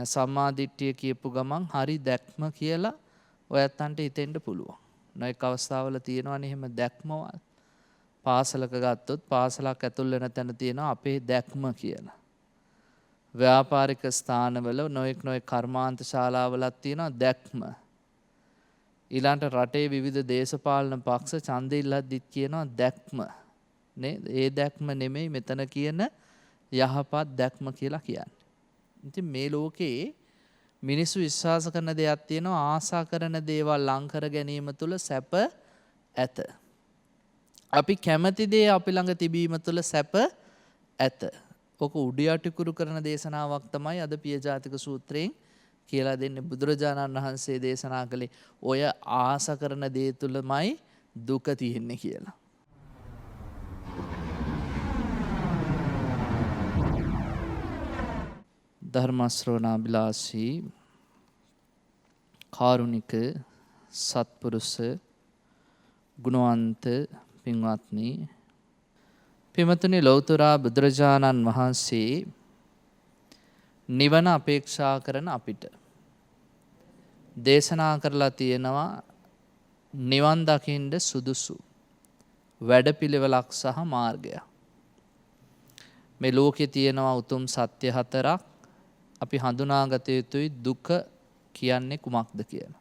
සම්මා දිට්ඨිය කියපු ගමන් හරි දැක්ම කියලා ඔයත්තන්ට හිතෙන්න පුළුවන්. නොඑක අවස්ථාවල තියෙනවනේ එහෙම දැක්මවල්. පාසලක ගත්තොත් පාසලක් ඇතුල් වෙන තැන තියෙනවා අපේ දැක්ම කියලා. ව්‍යාපාරික ස්ථානවල නොඑක් කර්මාන්ත ශාලාවලක් තියෙනවා දැක්ම. ඊළඟට රටේ විවිධ දේශපාලන පක්ෂ ඡන්දෙ ඉල්ලද්දිත් කියනවා දැක්ම. නේද? ඒ දැක්ම නෙමෙයි මෙතන කියන යහපත් දැක්ම කියලා කියන්නේ. ඉතින් මේ ලෝකේ මිනිස්සු විශ්වාස කරන දෙයක් තියෙනවා ආශා කරන දේවල් ලං කර ගැනීම තුළ සැප ඇත. අපි කැමති දේ අපි ළඟ තිබීම තුළ සැප ඇත. ඔක උඩියටිකුරු කරන දේශනාවක් තමයි අද පියජාතික සූත්‍රයෙන් කියලා දෙන්නේ. බුදුරජාණන් වහන්සේ දේශනා කළේ ඔය ආශා කරන දේ තුළමයි දුක තියෙන්නේ කියලා. ධර්ම ශ්‍රවණාබිලාෂී කාරුණික සත්පුරුෂ ගුණවන්ත පින්වත්නි, පින්වත්නි, ලෞතර බුදුරජාණන් වහන්සේ නිවන අපේක්ෂා කරන අපිට දේශනා කරලා තියෙනවා නිවන් දකින්න සුදුසු වැඩපිළිවෙලක් සහ මාර්ගයක්. මේ ලෝකේ තියෙනවා උතුම් සත්‍ය හතරක්. අපි හඳුනාගත යුතුයි දුක කියන්නේ කුමක්ද කියලා.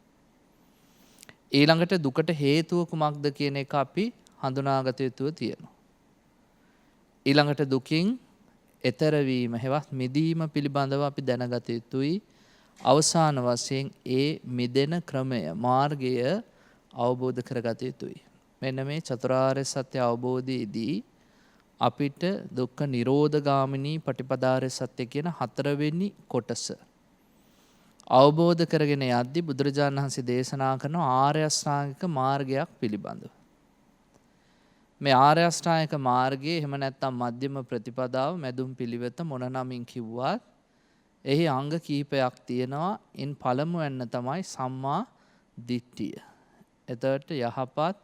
ඊළඟට දුකට හේතුව කුමක්ද කියන එක අපි හඳුනාගත යුතුව තියෙනවා. ඊළඟට දුකින් එතර වීම හෙවත් මිදීම පිළිබඳව අපි දැනගත යුතුයි. අවසාන වශයෙන් ඒ මිදෙන ක්‍රමය මාර්ගය අවබෝධ කරගත යුතුයි. මෙන්න මේ චතුරාර්ය සත්‍ය අවබෝධයේදී අපිට දුක්ඛ නිරෝධගාමිනී පටිපදාර්ය සත්‍ය කියන හතරවෙනි කොටස අවබෝධ කරගෙන යද්දී බුදුරජාණන් වහන්සේ දේශනා කරන ආර්ය අෂ්ටාංගික මාර්ගයක් පිළිබඳව. මේ ආර්ය අෂ්ටාංගික මාර්ගයේ එහෙම නැත්නම් මධ්‍යම ප්‍රතිපදාව මැදුම් පිළිවෙත මොන නමින් කිව්වත් එහි අංග කීපයක් තියෙනවා. ඉන් පළමුවැන්න තමයි සම්මා දිට්ඨිය. එතකොට යහපත්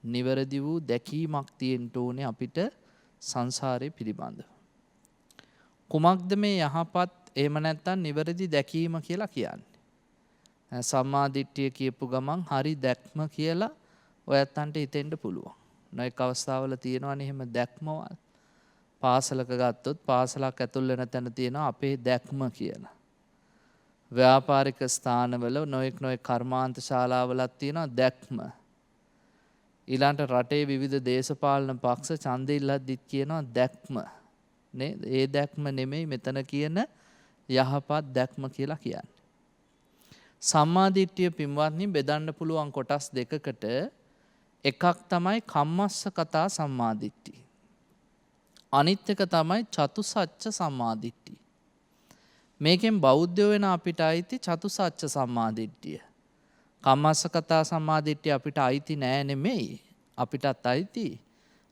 නිවැරදි වූ දැකීමක් තියෙන්න ඕනේ අපිට සංසාරේ පිළිබඳව. කුමක්ද මේ යහපත් එහෙම නැත්නම් නිවැරදි දැකීම කියලා කියන්නේ? සම්මා දිට්ඨිය කියපු ගමන් හරි දැක්ම කියලා ඔයත්තන්ට හිතෙන්න පුළුවන්. නොඑක අවස්ථාවල තියෙනවනේ එහෙම දැක්මවල්. පාසලක ගත්තොත් පාසලක් ඇතුල් වෙන තැන තියෙනවා අපේ දැක්ම කියලා. ව්‍යාපාරික ස්ථානවල නොඑක් කර්මාන්ත ශාලාවලක් තියෙනවා දැක්ම. ඊළඟට රටේ විවිධ දේශපාලන පක්ෂ ඡන්දෙ ඉල්ලද්දිත් කියනවා දැක්ම. නේද? ඒ දැක්ම නෙමෙයි මෙතන කියන යහපත් දැක්ම කියලා කියන්නේ. සම්මා දිට්ඨිය පින්වත්නි බෙදන්න පුළුවන් කොටස් දෙකකට. එකක් තමයි කම්මස්සකතා සම්මා දිට්ඨිය. අනිත් එක තමයි චතුසත්‍ය සම්මා දිට්ඨිය. මේකෙන් බෞද්ධ වෙන අපිට අයිති චතුසත්‍ය සම්මා දිට්ඨිය. කම්මස්සකතා සම්මා දිට්ඨිය අපිට අයිති නෑ නෙමෙයි. අපිටත් අයිති.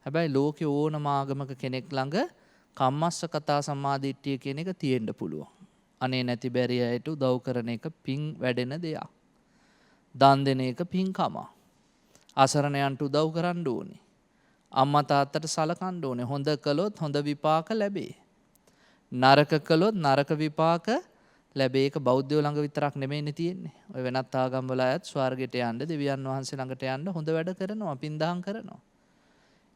හැබැයි ලෝකේ ඕනම ආගමක කෙනෙක් ළඟ කම්මස්සකතා සම්මා දිට්ඨිය කියන එක තියෙන්න පුළුවන්. අනේ නැති බැරි අයට උදව් කරන එක පින් වැඩෙන දෙයක්. දන් දෙන එක පින්කම. අසරණයන්ට උදව් කරන්න ඕනේ. අම්මා තාත්තට සලකන්න ඕනේ. හොඳ කළොත් හොඳ විපාක ලැබේ. නරක කළොත් නරක විපාක ලැබේ. ඒක බෞද්ධයෝ ළඟ විතරක් නෙමෙයිනේ තියෙන්නේ. ඔය වෙනත් ආගම් වල අයත් ස්වර්ගයට යන්න, දෙවියන් වහන්සේ ළඟට යන්න හොඳ වැඩ කරනවා, පින් දහම් කරනවා.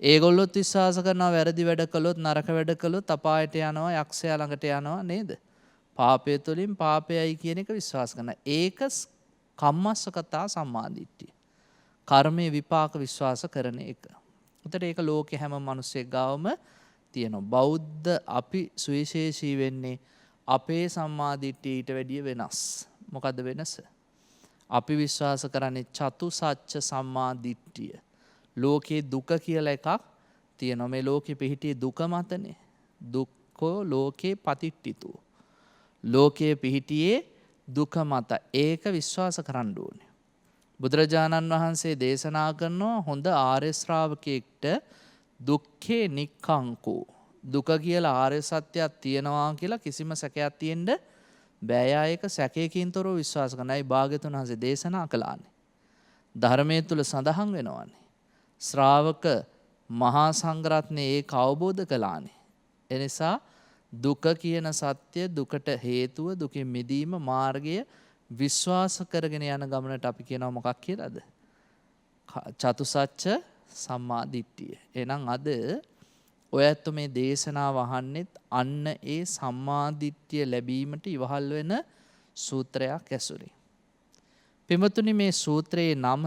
ඒගොල්ලොත් විශ්වාස කරනවා වැරදි වැඩ කළොත්, නරක වැඩ කළොත් අපායට යනවා, යක්ෂයා ළඟට යනවා නේද? පාපය තුළින් පාපයයි කියන එක විශ්වාස කරනවා. ඒක කම්මස්සකතා සම්මා දිට්ඨිය. කර්මයේ විපාක විශ්වාස කරන එක. උතට ඒක ලෝකේ හැම මිනිස්සෙක් ගාවම තියෙනවා. බෞද්ධ අපි සුවිශේෂී වෙන්නේ අපේ සම්මා දිට්ඨිය ඊට වැඩිය වෙනස්. මොකද්ද වෙනස? අපි විශ්වාස කරන්නේ චතුසත්‍ය සම්මා දිට්ඨිය. ලෝකේ දුක කියලා එකක් තියෙනවා. මේ ලෝකෙ පිහිටියේ දුක මතනේ. දුක්ඛෝ ලෝකේ පතිට්ඨිතෝ. ලෝකයේ පිහිටියේ දුක මත. ඒක විශ්වාස කරන්න ඕනේ. බුදුරජාණන් වහන්සේ දේශනා කරනවා හොඳ ආර්ය ශ්‍රාවකයෙක්ට දුක්ඛේ නික්ඛංකෝ. දුක කියලා ආර්ය සත්‍යයක් තියෙනවා කියලා කිසිම සැකයක් තියෙන්න බෑ. ඒක සැකයකින් තොරව විශ්වාස කරනයි භාග්‍යතුන් වහන්සේ දේශනා කළානේ. ධර්මයේ තුල සඳහන් වෙනවානේ. ශ්‍රාවක මහා සංඝරත්නය ඒක අවබෝධ කළානේ. එනිසා දුක කියන සත්‍ය, දුකට හේතුව, දුකින් මිදීම මාර්ගය විශ්වාස කරගෙන යන ගමනට අපි කියනවා මොකක් කියලාද? චතුසත්‍ය සම්මා දිට්ඨිය. එහෙනම් අද ඔය ඇත්ත මේ දේශනාව අහන්නෙත් අන්න ඒ සම්මා දිට්ඨිය ලැබීමට ඉවහල් වෙන සූත්‍රයක් ඇසුරේ. පින්වතුනි, මේ සූත්‍රයේ නම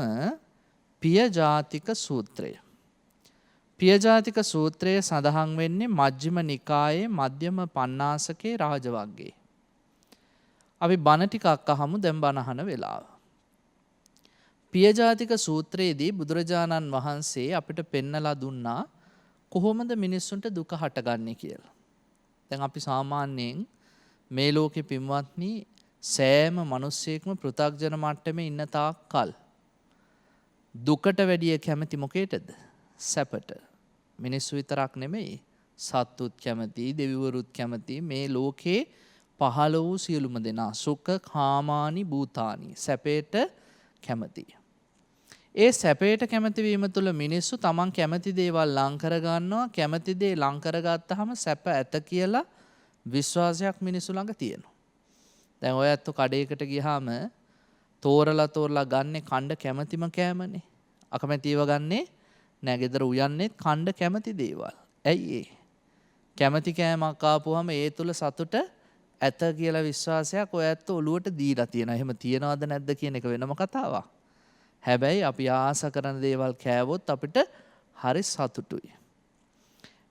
පියජාතික සූත්‍රය. පියජාතික සූත්‍රය සඳහන් වෙන්නේ මජ්ක්‍ධිම නිකායේ මධ්‍යම පඤ්ඤාසකේ රාජවග්ගයේ. අපි බණ ටිකක් අහමු දැන් බණ අහන වෙලාව. පියජාතික සූත්‍රයේදී බුදුරජාණන් වහන්සේ අපිට පෙන්නලා දුන්නා කොහොමද මිනිස්සුන්ට දුක හටගන්නේ කියලා. දැන් අපි සාමාන්‍යයෙන් මේ ලෝකේ පින්වත්නි සෑම මිනිස්සෙක්ම පෘථග්ජන මට්ටමේ ඉන්න තාක් කල් දුකට වැඩිය කැමති මොකේටද? සැපට. මිනිස්සු විතරක් නෙමෙයි, සත්තුත් කැමති, දෙවිවරුත් කැමති. මේ ලෝකේ පහළ වූ සියලුම දෙනා සුඛ කාමානි භූතානි සැපේට කැමති. ඒ සැපේට කැමති වීම තුළ මිනිස්සු තමන් කැමති දේවල් ලං කර ගන්නවා. කැමති දේ ලං කරගත්තාම සැප ඇත කියලා විශ්වාසයක් මිනිස්සු ළඟ තියෙනවා. දැන් ඔය ඇත්ත කඩේකට ගියාම තෝරලා ගන්නේ කණ්ඩ කැමැතිම කෑමනේ. අකමැතිව ගන්නේ නෑ. ගෙදර උයන්නේ කණ්ඩ කැමැති දේවල්. ඇයි ඒ? කැමැති කෑමක් ආපුවම ඒ තුල සතුට ඇත කියලා විශ්වාසයක් ඔය ඇත්ත ඔලුවට දීලා තියෙනවා. එහෙම තියනවද නැද්ද කියන එක වෙනම කතාවක්. හැබැයි අපි ආස කරන දේවල් කෑවොත් අපිට හරි සතුටුයි.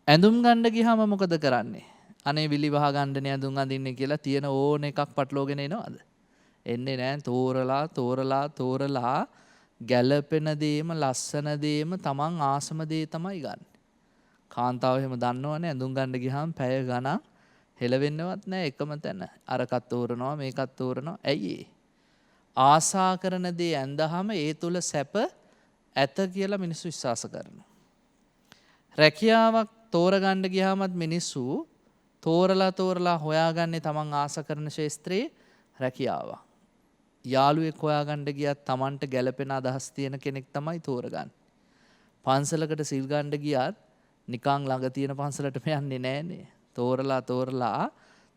ඇඳුම් ගන්න ගියාම මොකද කරන්නේ? අනේ විලි වහ ගන්නනේ ඇඳුම් අඳින්නේ කියලා තියෙන ඕන එකක් පටලෝගෙන එනවද? එන්නේ නෑ. තෝරලා ගැළපෙන දේම ලස්සන දේම තමන් ආසම දේ තමයි ගන්න. කාන්තාව එහෙම දන්නවනේ ඇඳුම් ගන්න ගියාම පැය ගණන් හෙලවෙන්නවත් නෑ එකම තැන. අරකට තෝරනවා මේකත් තෝරනවා. ඇයි ඒ? ආසා කරන දේ ඇඳහම ඒ තුල සැප ඇත කියලා මිනිස්සු විශ්වාස කරනවා. රැකියාවක් තෝරගන්න ගියාමත් මිනිස්සු තෝරලා හොයාගන්නේ තමන් ආස කරන ශාස්ත්‍රයේ රැකියාව. යාළුවෙක් හොයාගන්න ගියත් තමන්ට ගැළපෙන අදහස් තියෙන කෙනෙක් තමයි තෝරගන්නේ. පන්සලකට සිල් ගන්න ගියත් නිකන් ළඟ තියෙන පන්සලටම යන්නේ නෑනේ. තෝරලා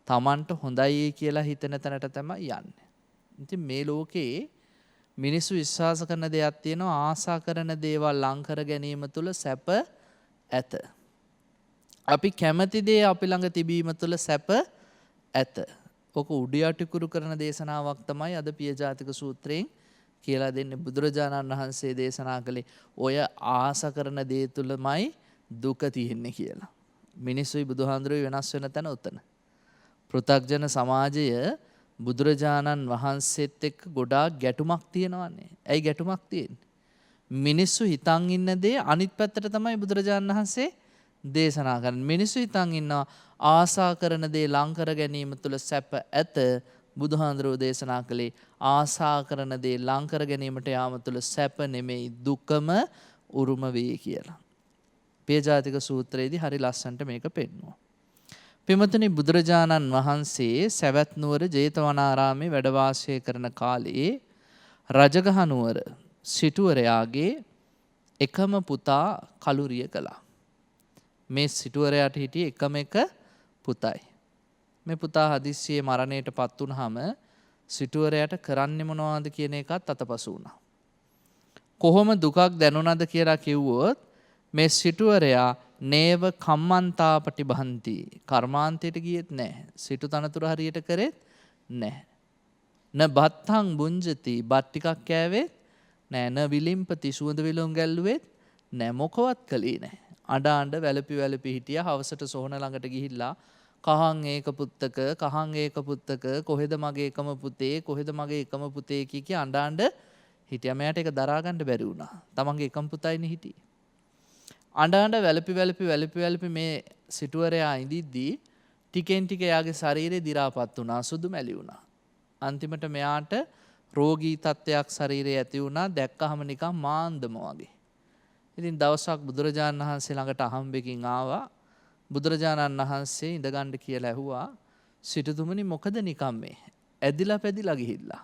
තමන්ට හොඳයි කියලා හිතන තැනට තමයි යන්නේ. ඉතින් මේ ලෝකේ මිනිස්සු විශ්වාස කරන දෙයක් තියෙනවා. ආසා කරන දේවල් ලං කර ගැනීම තුළ සැප ඇත. අපි කැමති දේ අපි ළඟ තිබීම තුළ සැප ඇත. ඔක උඩියටිකුරු කරන දේශනාවක් තමයි අද පියජාතික සූත්‍රයෙන් කියලා දෙන්නේ. බුදුරජාණන් වහන්සේ දේශනා කළේ ඔය ආස කරන දේ තුළමයි දුක තියෙන්නේ කියලා. මිනිස්සුයි බුදුහාඳුරුයි වෙනස් වෙන තැන උතන. පෘථග්ජන සමාජය බුදුරජාණන් වහන්සේත් එක්ක ගොඩාක් ගැටුමක් තියෙනවානේ. ඇයි ගැටුමක් තියෙන්නේ? මිනිස්සු හිතන් ඉන්න දේ අනිත් පැත්තට තමයි බුදුරජාණන් වහන්සේ දේශනා කරන්නේ. මිනිස්සු හිතන් ඉන්නවා ආසා කරන දේ ලං කර ගැනීම තුළ සැප ඇත. බුදුහාඳුරෝ දේශනා කළේ ආසා කරන දේ ලං කර ගැනීමට යාම තුළ සැප නෙමෙයි දුකම උරුම වේ කියලා. පියජාතික සූත්‍රයේදී හරි ලස්සනට මේක පෙන්වනවා. පින්වතුනි, බුදුරජාණන් වහන්සේ සවැත් නුවර ජේතවනාරාමේ වැඩ වාසය කරන කාලේ රජගහ නුවර සිටුවරයාගේ එකම පුතා කලුරිය කළා. මේ සිටුවරයාට හිටියේ එකම එක පුතයි. මේ පුතා හදිස්සියේ මරණයට පත් වුනහම සිටුවරයාට කරන්නේ මොනවද කියන එකත් අතපසු වුණා. කොහොම දුකක් දැනුණාද කියලා කිව්වොත් මේ සිටුවරයා නේව කම්මන්තාපටි බහන්ති කර්මාන්තයට ගියෙත් නැහැ. සිටු තනතුර හරියට කරෙත් නැහැ. න බත්තං බුංජති බත් ටිකක් කෑවෙත් නැහැ. න විලිම්පති සුවඳ විලුම් ගැල්ලුවෙත් නැහැ. මොකවත් කළේ නැහැ. අඬ වැළපි හිටියා. හවසට සොහන ළඟට ගිහිල්ලා කහන් ඒක පුත්තක කොහෙද මගේ එකම පුතේ කොහෙද මගේ එකම පුතේ කිය අඬ හිටියා. මෙයාට ඒක දරා ගන්න බැරි වුණා. තමන්ගේ එකම පුතයිනේ හිටියේ. අඬ වැළපි මේ සිටුවරයා ඉඳිද්දී ටිකෙන් ටික එයාගේ ශරීරේ දි รา පත් වුණා. සුදු මැලි වුණා. අන්තිමට මෙයාට රෝගී තත්ත්වයක් ශරීරයේ ඇති වුණා. දැක්කහම නිකන් මාන්දම වගේ. ඉතින් දවසක් බුදුරජාණන් වහන්සේ ළඟට අහම්බෙකින් ආවා. බුදුරජාණන් වහන්සේ ඉඳගන්න කියලා ඇහුවා. සිටුතුමනි මොකද නිකන් මේ? ඇදිලා පැදිලා ගිහිල්ලා.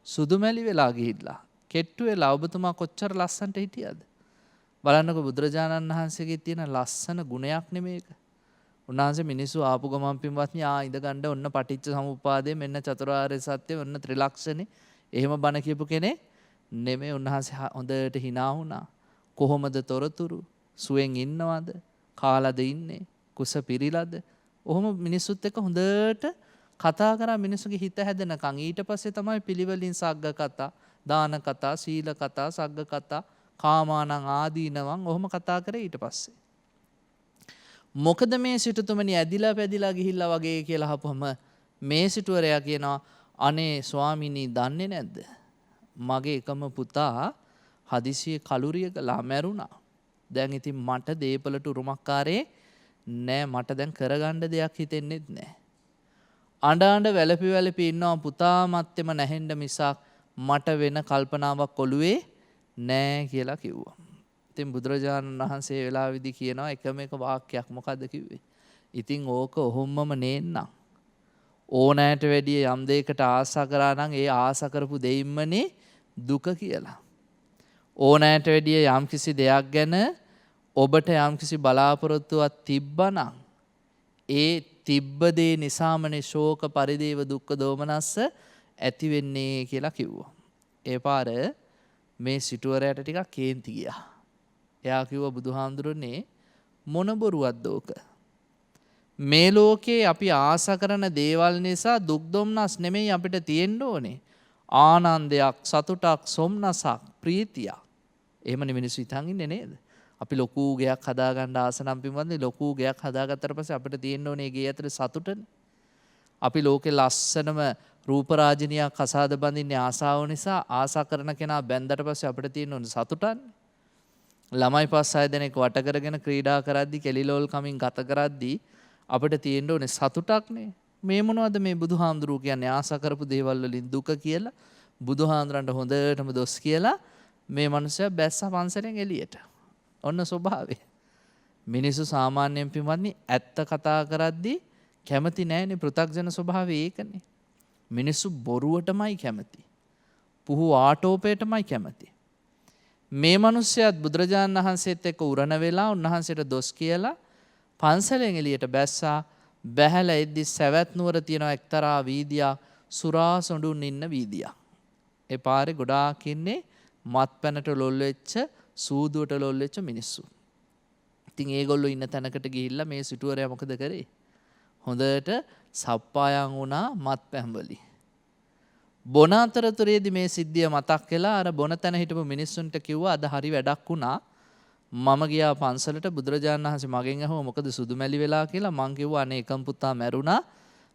සුදු මැලි වෙලා ගිහිල්ලා. කෙට්ටු වෙලා ඔබතුමා කොච්චර ලස්සනට හිටියද? බලන්නකො බුදුරජාණන් වහන්සේගේ තියෙන ලස්සන ගුණයක් නෙමේක. උන්වහන්සේ මිනිස්සු ආපු ගමන් පින්වත්නි ඉඳ ගන්න ඔන්න පටිච්ච සමුප්පාදය මෙන්න චතුරාර්ය සත්‍ය ඔන්න ත්‍රිලක්ෂණේ එහෙම බණ කියපු කෙනෙක් නෙමෙයි. උන්වහන්සේ හොඳට hina වුණා. කොහොමද තොරතුරු? සුවෙන් ඉන්නවද? කාලද ඉන්නේ? කුස පිරිලාද? ඔහොම මිනිස්සුත් එක්ක හොඳට කතා කරා මිනිස්සුගේ හිත හැදෙනකන්. ඊට පස්සේ තමයි පිළිවෙලින් සග්ග කතා, දාන කතා, සීල කතා, සග්ග කතා, කාමානං ආදීනවන් ඔහොම කතා කරේ ඊට පස්සේ. මොකද මේ සිටුතුමනි ඇදිලා පැදිලා ගිහිල්ලා වගේ කියලා අහපුවම මේ සිටුවරයා කියනවා අනේ ස්වාමිනී දන්නේ නැද්ද? මගේ එකම පුතා හදිසියේ කලුරිය ගලා මැරුණා. දැන් ඉතින් මට දේපලට උරුමකාරේ නෑ. මට දැන් කරගන්න දෙයක් හිතෙන්නෙත් නෑ. අඬ වැළපි වැළපි ඉන්නවා පුතා මත්තෙම නැහෙන්න මිසක් මට වෙන කල්පනාවක් ඔළුවේ නෑ කියලා කිව්වා. ඉතින් බුදුරජාණන් වහන්සේ ඒ වෙලාවේදී කියනවා එකම එක වාක්‍යයක්. මොකද්ද කිව්වේ? ඉතින් ඕක ඔහොම්මම නේන්නම්. ඕනෑට වැඩිය යම් දෙයකට ආසා කරා නම් ඒ ආසා කරපු දෙයින්මනේ දුක කියලා. ඕනෑට වැඩිය යම් කිසි දෙයක් ගැන ඔබට යම් කිසි බලාපොරොත්තුවක් තිබ්බනම් ඒ තිබ්බ දේ නිසාමනේ ශෝක පරිදේව දුක්ඛ දෝමනස්ස ඇති වෙන්නේ කියලා කිව්වා. ඒ පාර මේ සිටුවරයට ටිකක් කේන්ති ගියා. එයා කිව්වා බුදුහාමුදුරනේ මොන බොරුවක්ද ඕක? මේ ලෝකේ අපි ආසා කරන දේවල් නිසා දුක් දුම්නස් නෙමෙයි අපිට තියෙන්න ඕනේ. ආනන්දයක්, සතුටක්, සොම්නසක්, ප්‍රීතියක්. එහෙමනේ මිනිස්සු හිතන් ඉන්නේ නේද? අපි ලොකු ගයක් හදාගන්න ආස නම් පින්වත්නි ලොකු ගයක් හදාගත්තට පස්සේ අපිට තියෙන්න ඕනේ ගේ ඇතුලේ සතුටනේ. අපි ලෝකේ ලස්සනම රූපරාජිනියක් කසාද බඳින්නේ ආසාව නිසා. ආසා කරන කෙනා බැන්දට පස්සේ අපිට තියෙන්න ඕනේ සතුටන්නේ. ළමයි 5-6 දෙනෙක් වට කරගෙන ක්‍රීඩා කරද්දි කෙලිලෝල් කමින් ගත කරද්දි අපිට තියෙන්න ඕනේ සතුටක්නේ. මේ මොනවද මේ බුදුහාමුදුරුවෝ කියන්නේ ආසා කරපු දේවල් වලින් දුක කියලා බුදුහාමුදුරන්ට හොඳටම දොස් කියලා මේ මනුස්සයා බැස්සා පන්සලෙන් එළියට. ඔන්න ස්වභාවය. මිනිස්සු සාමාන්‍යයෙන් පින්වත්නි ඇත්ත කතා කරද්දී කැමති නැහැනේ. පෘථග්ජන ස්වභාවය ඒකනේ. මිනිස්සු බොරුවටමයි කැමති. පුහු ආටෝපයටමයි කැමති. මේ මනුස්සයාත් බුදුරජාණන් වහන්සේත් එක්ක උරණ වෙලා උන්වහන්සේට දොස් කියලා පන්සලෙන් එළියට බැස්සා. බැහැලා එද්දි සවැත් නුවර තියෙන එක්තරා වීදියක් සුරා සොඬුන් ඉන්න වීදියක්. ඒ පාරේ ගොඩාක් ඉන්නේ මත්පැනට ලොල් වෙච්ච සූදුවට ලොල් වෙච්ච මිනිස්සු. ඉතින් ඒගොල්ලෝ ඉන්න තැනකට ගිහිල්ලා මේ සිටුවරයා මොකද කරේ? හොඳට සප්පායම් වුණා මත්පැන් වලින්. බොන අතරතුරේදී මේ සිද්ධිය මතක් වෙලා අර බොන තැන හිටපු මිනිස්සුන්ට කිව්වා අද හරි වැඩක් වුණා. මම ගියා පන්සලට බුදුරජාණන් වහන්සේ මගෙන් අහුවා මොකද සුදු මැලි වෙලා කියලා. මං කිව්වා අනේ එකම් පුතා මැරුණා.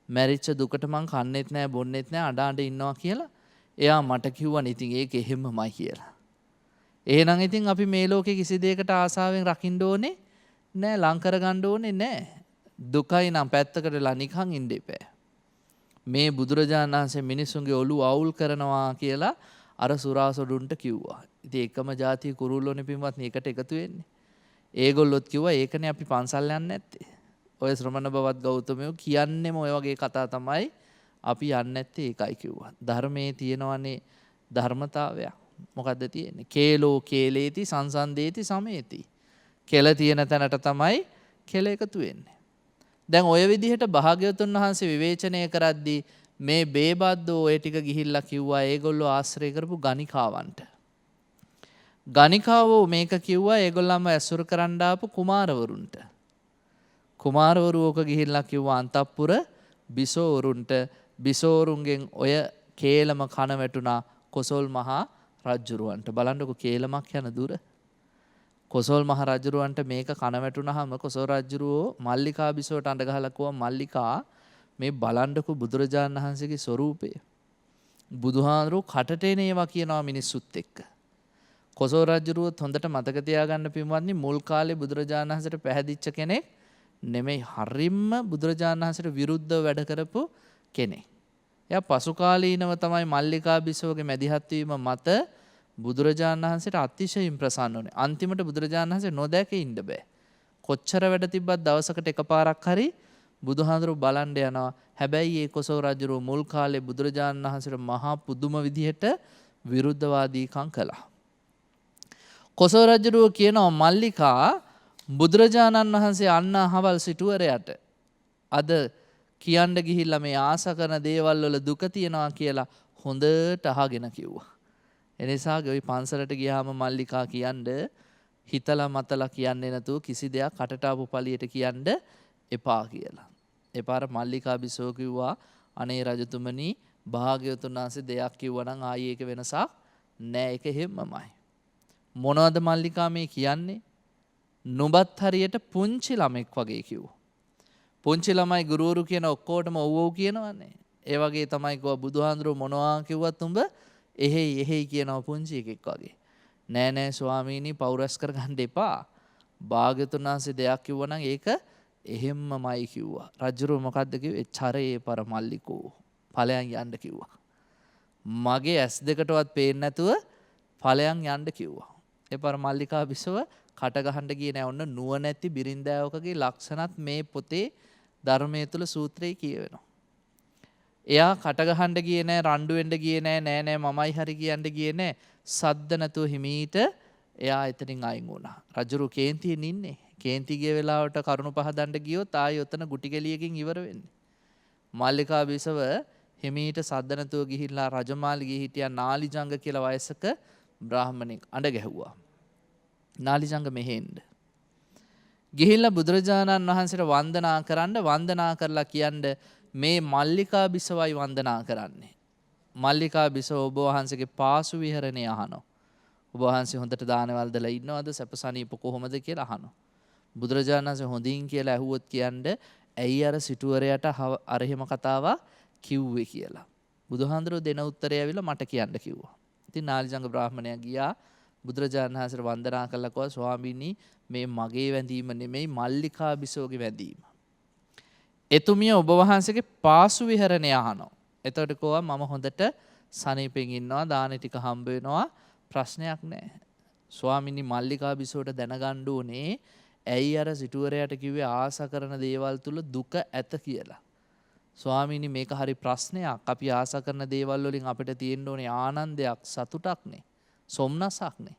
මැරිච්ච දුකට මං කන්නේත් නැහැ බොන්නේත් නැහැ අඬ අඬ ඉන්නවා කියලා. එයා මට කිව්වනේ ඉතින් ඒක එහෙමමයි කියලා. එහෙනම් ඉතින් අපි මේ ලෝකේ කිසි දෙයකට ආසාවෙන් රකින්න ඕනේ නෑ. ලං කරගන්න ඕනේ නෑ. දුකයි නම් පැත්තකටලා නිකන් ඉන්න එපා. මේ බුදුරජාණන් වහන්සේ මිනිසුන්ගේ ඔළුව අවුල් කරනවා කියලා අර සුරාසොඩුන්ට කිව්වා. ඉතින් එකම જાතිය කුරුල්ලෝනේ පින්වත්නි එකට එකතු වෙන්නේ. ඒගොල්ලොත් කිව්වා ඒකනේ අපි පන්සල් යන්නේ නැත්තේ. ඔය ශ්‍රමණ බවත් ගෞතමයෝ කියන්නේම ඔය වගේ කතා තමයි අපි යන්නේ නැත්තේ ඒකයි කිව්වා. ධර්මයේ තියෙනවනේ ධර්මතාවයක්. මොකද්ද තියෙන්නේ? කේලෝ කේලේති සංසන්දේති සමේති. කෙල තියෙන තැනට තමයි කෙල එකතු වෙන්නේ. දැන් ඔය විදිහට භාග්‍යවතුන් වහන්සේ විවේචනය කරද්දී මේ බේබද්දෝ ඔය ටික ගිහිල්ලා කිව්වා ඒගොල්ලෝ ආශ්‍රය කරපු ගණිකාවන්ට. ගණිකාවෝ මේක කිව්වා ඒගොල්ලන්ව ඇසුරු කරන්න ආපු කුමාරවරුන්ට. කුමාරවරු ඕක ගිහිල්ලා කිව්වා අන්තපුර බිසෝවරුන්ට. බිසෝවරුන්ගෙන් ඔය කේලම කන වැටුණා කොසල් මහා රජුරවන්ට. බලන්නකො කේලමක් යන දුර. කොසල් මහ රජුරවන්ට මේක කන වැටුණාම කොසල් රජුරෝ මල්ලිකා බිසෝට අඬ ගහලා කිව්වා මල්ලිකා මේ බලන්නකො බුදුරජාණන් වහන්සේගේ ස්වරූපය. බුදුහාඳුරෝ කටට එන ඒවා කියනවා මිනිස්සුත් එක්ක. කොසල් රජුරුවත් හොඳට මතක තියාගන්න පින්වත්නි මුල් කාලේ බුදුරජාණන් වහන්සේට පැහැදිච්ච කෙනෙක් නෙමෙයි. හරිම්ම බුදුරජාණන් වහන්සේට විරුද්ධව වැඩ කරපු කෙනෙක්. එයා පසු කාලීනව තමයි මල්ලිකා බිසෝගේ මැදිහත් වීම මත බුදුරජාණන් වහන්සේට අතිශයින් ප්‍රසන්න වුණේ. අන්තිමට බුදුරජාණන් වහන්සේ නොදැක ඉන්න බෑ. කොච්චර වැඩ තිබ්බත් දවසකට එකපාරක් හරි බුදුහාඳුරු බලන්න යනවා. හැබැයි ඒ කොසල් රජුරෝ මුල් කාලේ බුදුරජාණන් වහන්සේට මහා පුදුම විදිහට විරුද්ධවාදීකම් කළා. කොසල් රජුරෝ කියනවා මල්ලිකා බුදුරජාණන් වහන්සේ අන්න අහවල් සිටුවරයට අද කියන්න ගිහිල්ලා මේ ආස කරන දේවල් වල දුක තියනවා කියලා හොඳට අහගෙන කිව්වා. එනිසා ගොවි පන්සලට ගියාම මල්ලිකා කියන්න හිතලා මතලා කියන්නේ නැතුව කිසි දෙයක් කටට ආපු පළියට කියන්න එපා කියලා. එපාර මල්ලිකා බිසෝ කිව්වා අනේ රජතුමනි භාග්‍යවතුන් වහන්සේ දෙයක් කිව්වා නම් ආයේ ඒක වෙනසක් නෑ, ඒක හැමමයි. මොනවද මල්ලිකා මේ කියන්නේ? නුඹත් හරියට පුංචි ළමෙක් වගේ කිව්වා. පුංචි ළමයි ගුරුවරු කියන ඔක්කොටම ඔව් ඔව් කියනවනේ. ඒ වගේ තමයි කිව්වා බුදුහාඳුරෝ මොනවා කිව්වත් උඹ එහෙයි එහෙයි කියනවා පුංචි එකෙක් වගේ. නෑ නෑ ස්වාමීනි පෞරස් කරගන්න එපා. භාග්‍යවතුන් වහන්සේ දෙයක් කිව්වා නම් ඒක එහෙම්මමයි කිව්වා. රජුරෝ මොකද්ද කිව්වේ? චරේ පරමල්ලිකෝ. ඵලයන් යන්න කිව්වා. මගේ ඇස් දෙකටවත් පේන්නේ නැතුව ඵලයන් යන්න කිව්වා. ඒ පරමල්ලිකා බිසව කට ගහන්න ගියේ නෑ. ඔන්න නුවණැති බිරින්දෑවකගේ ලක්ෂණත් මේ පොතේ ධර්මයේ තුල සූත්‍රයේ කියවෙනවා. එයා කට ගහන්න ගියේ නෑ, රණ්ඩු වෙන්න ගියේ නෑ, නෑ මමයි හරි කියන්න ගියේ නෑ. සද්ද නැතුව හිමීට එයා එතනින් අයින් වුණා. රජුරු කේන්තියෙන් ඉන්නේ. කේන්ති ගිය වෙලාවට කරුණු පහදන්න ගියොත් ආයෙ ඔතන ගුටි කෙලියකින් ඉවර වෙන්නේ. මල්ලිකා බිසව හිමීට සද්ද නැතුව ගිහිල්ලා රජමාලිගේ හිටියා නාලිජංග කියලා වයසක බ්‍රාහමණෙක් අඬ ගැහුවා. නාලිජංග මෙහෙන්න. ගිහිල්ලා බුදුරජාණන් වහන්සේට වන්දනා කරලා කියන්න මේ මල්ලිකා බිසවයි වන්දනා කරන්නේ. මල්ලිකා බිසව ඔබ වහන්සේගේ පාසු විහරණය අහනවා. ඔබ වහන්සේ හොඳට දානවල් දලා ඉන්නවද? සැපසනීප කොහොමද කියලා අහනවා. බුදුරජාණන් වහන්සේ හොඳින් කියලා ඇහුවොත් කියන්න ඇයි අර සිටුවරයට අර එහෙම කතාවක් කිව්වේ කියලා. බුදුහාඳුරෝ දෙන උත්තරය ඇවිල්ලා මට කියන්න කිව්වා. ඉතින් නාලිජංග බ්‍රාහමණයා ගියා බුදුරජාණන් වහන්සේට වන්දනා කළා කිව්වා ස්වාමීනි මේ මගේ වැඳීම නෙමෙයි මල්ලිකා බිසෝගේ වැඳීම. එතුමිය ඔබ වහන්සේගේ පාසු විහරණය අහනවා. එතකොට කොහොම මම හොඳට සනීපෙන් ඉන්නවා දාන ටික හම්බ වෙනවා ප්‍රශ්නයක් නැහැ. ස්වාමීනි මල්ලිකා බිසෝට දැනගන්න ඕනේ ඇයි අර සිටුවරයට කිව්වේ ආස කරන දේවල් තුල දුක ඇත කියලා. ස්වාමීනි මේක හරි ප්‍රශ්නයක්. අපි ආස කරන දේවල් වලින් අපිට තියෙන්න ඕනේ ආනන්දයක්, සතුටක්නේ, සොම්නසක්නේ.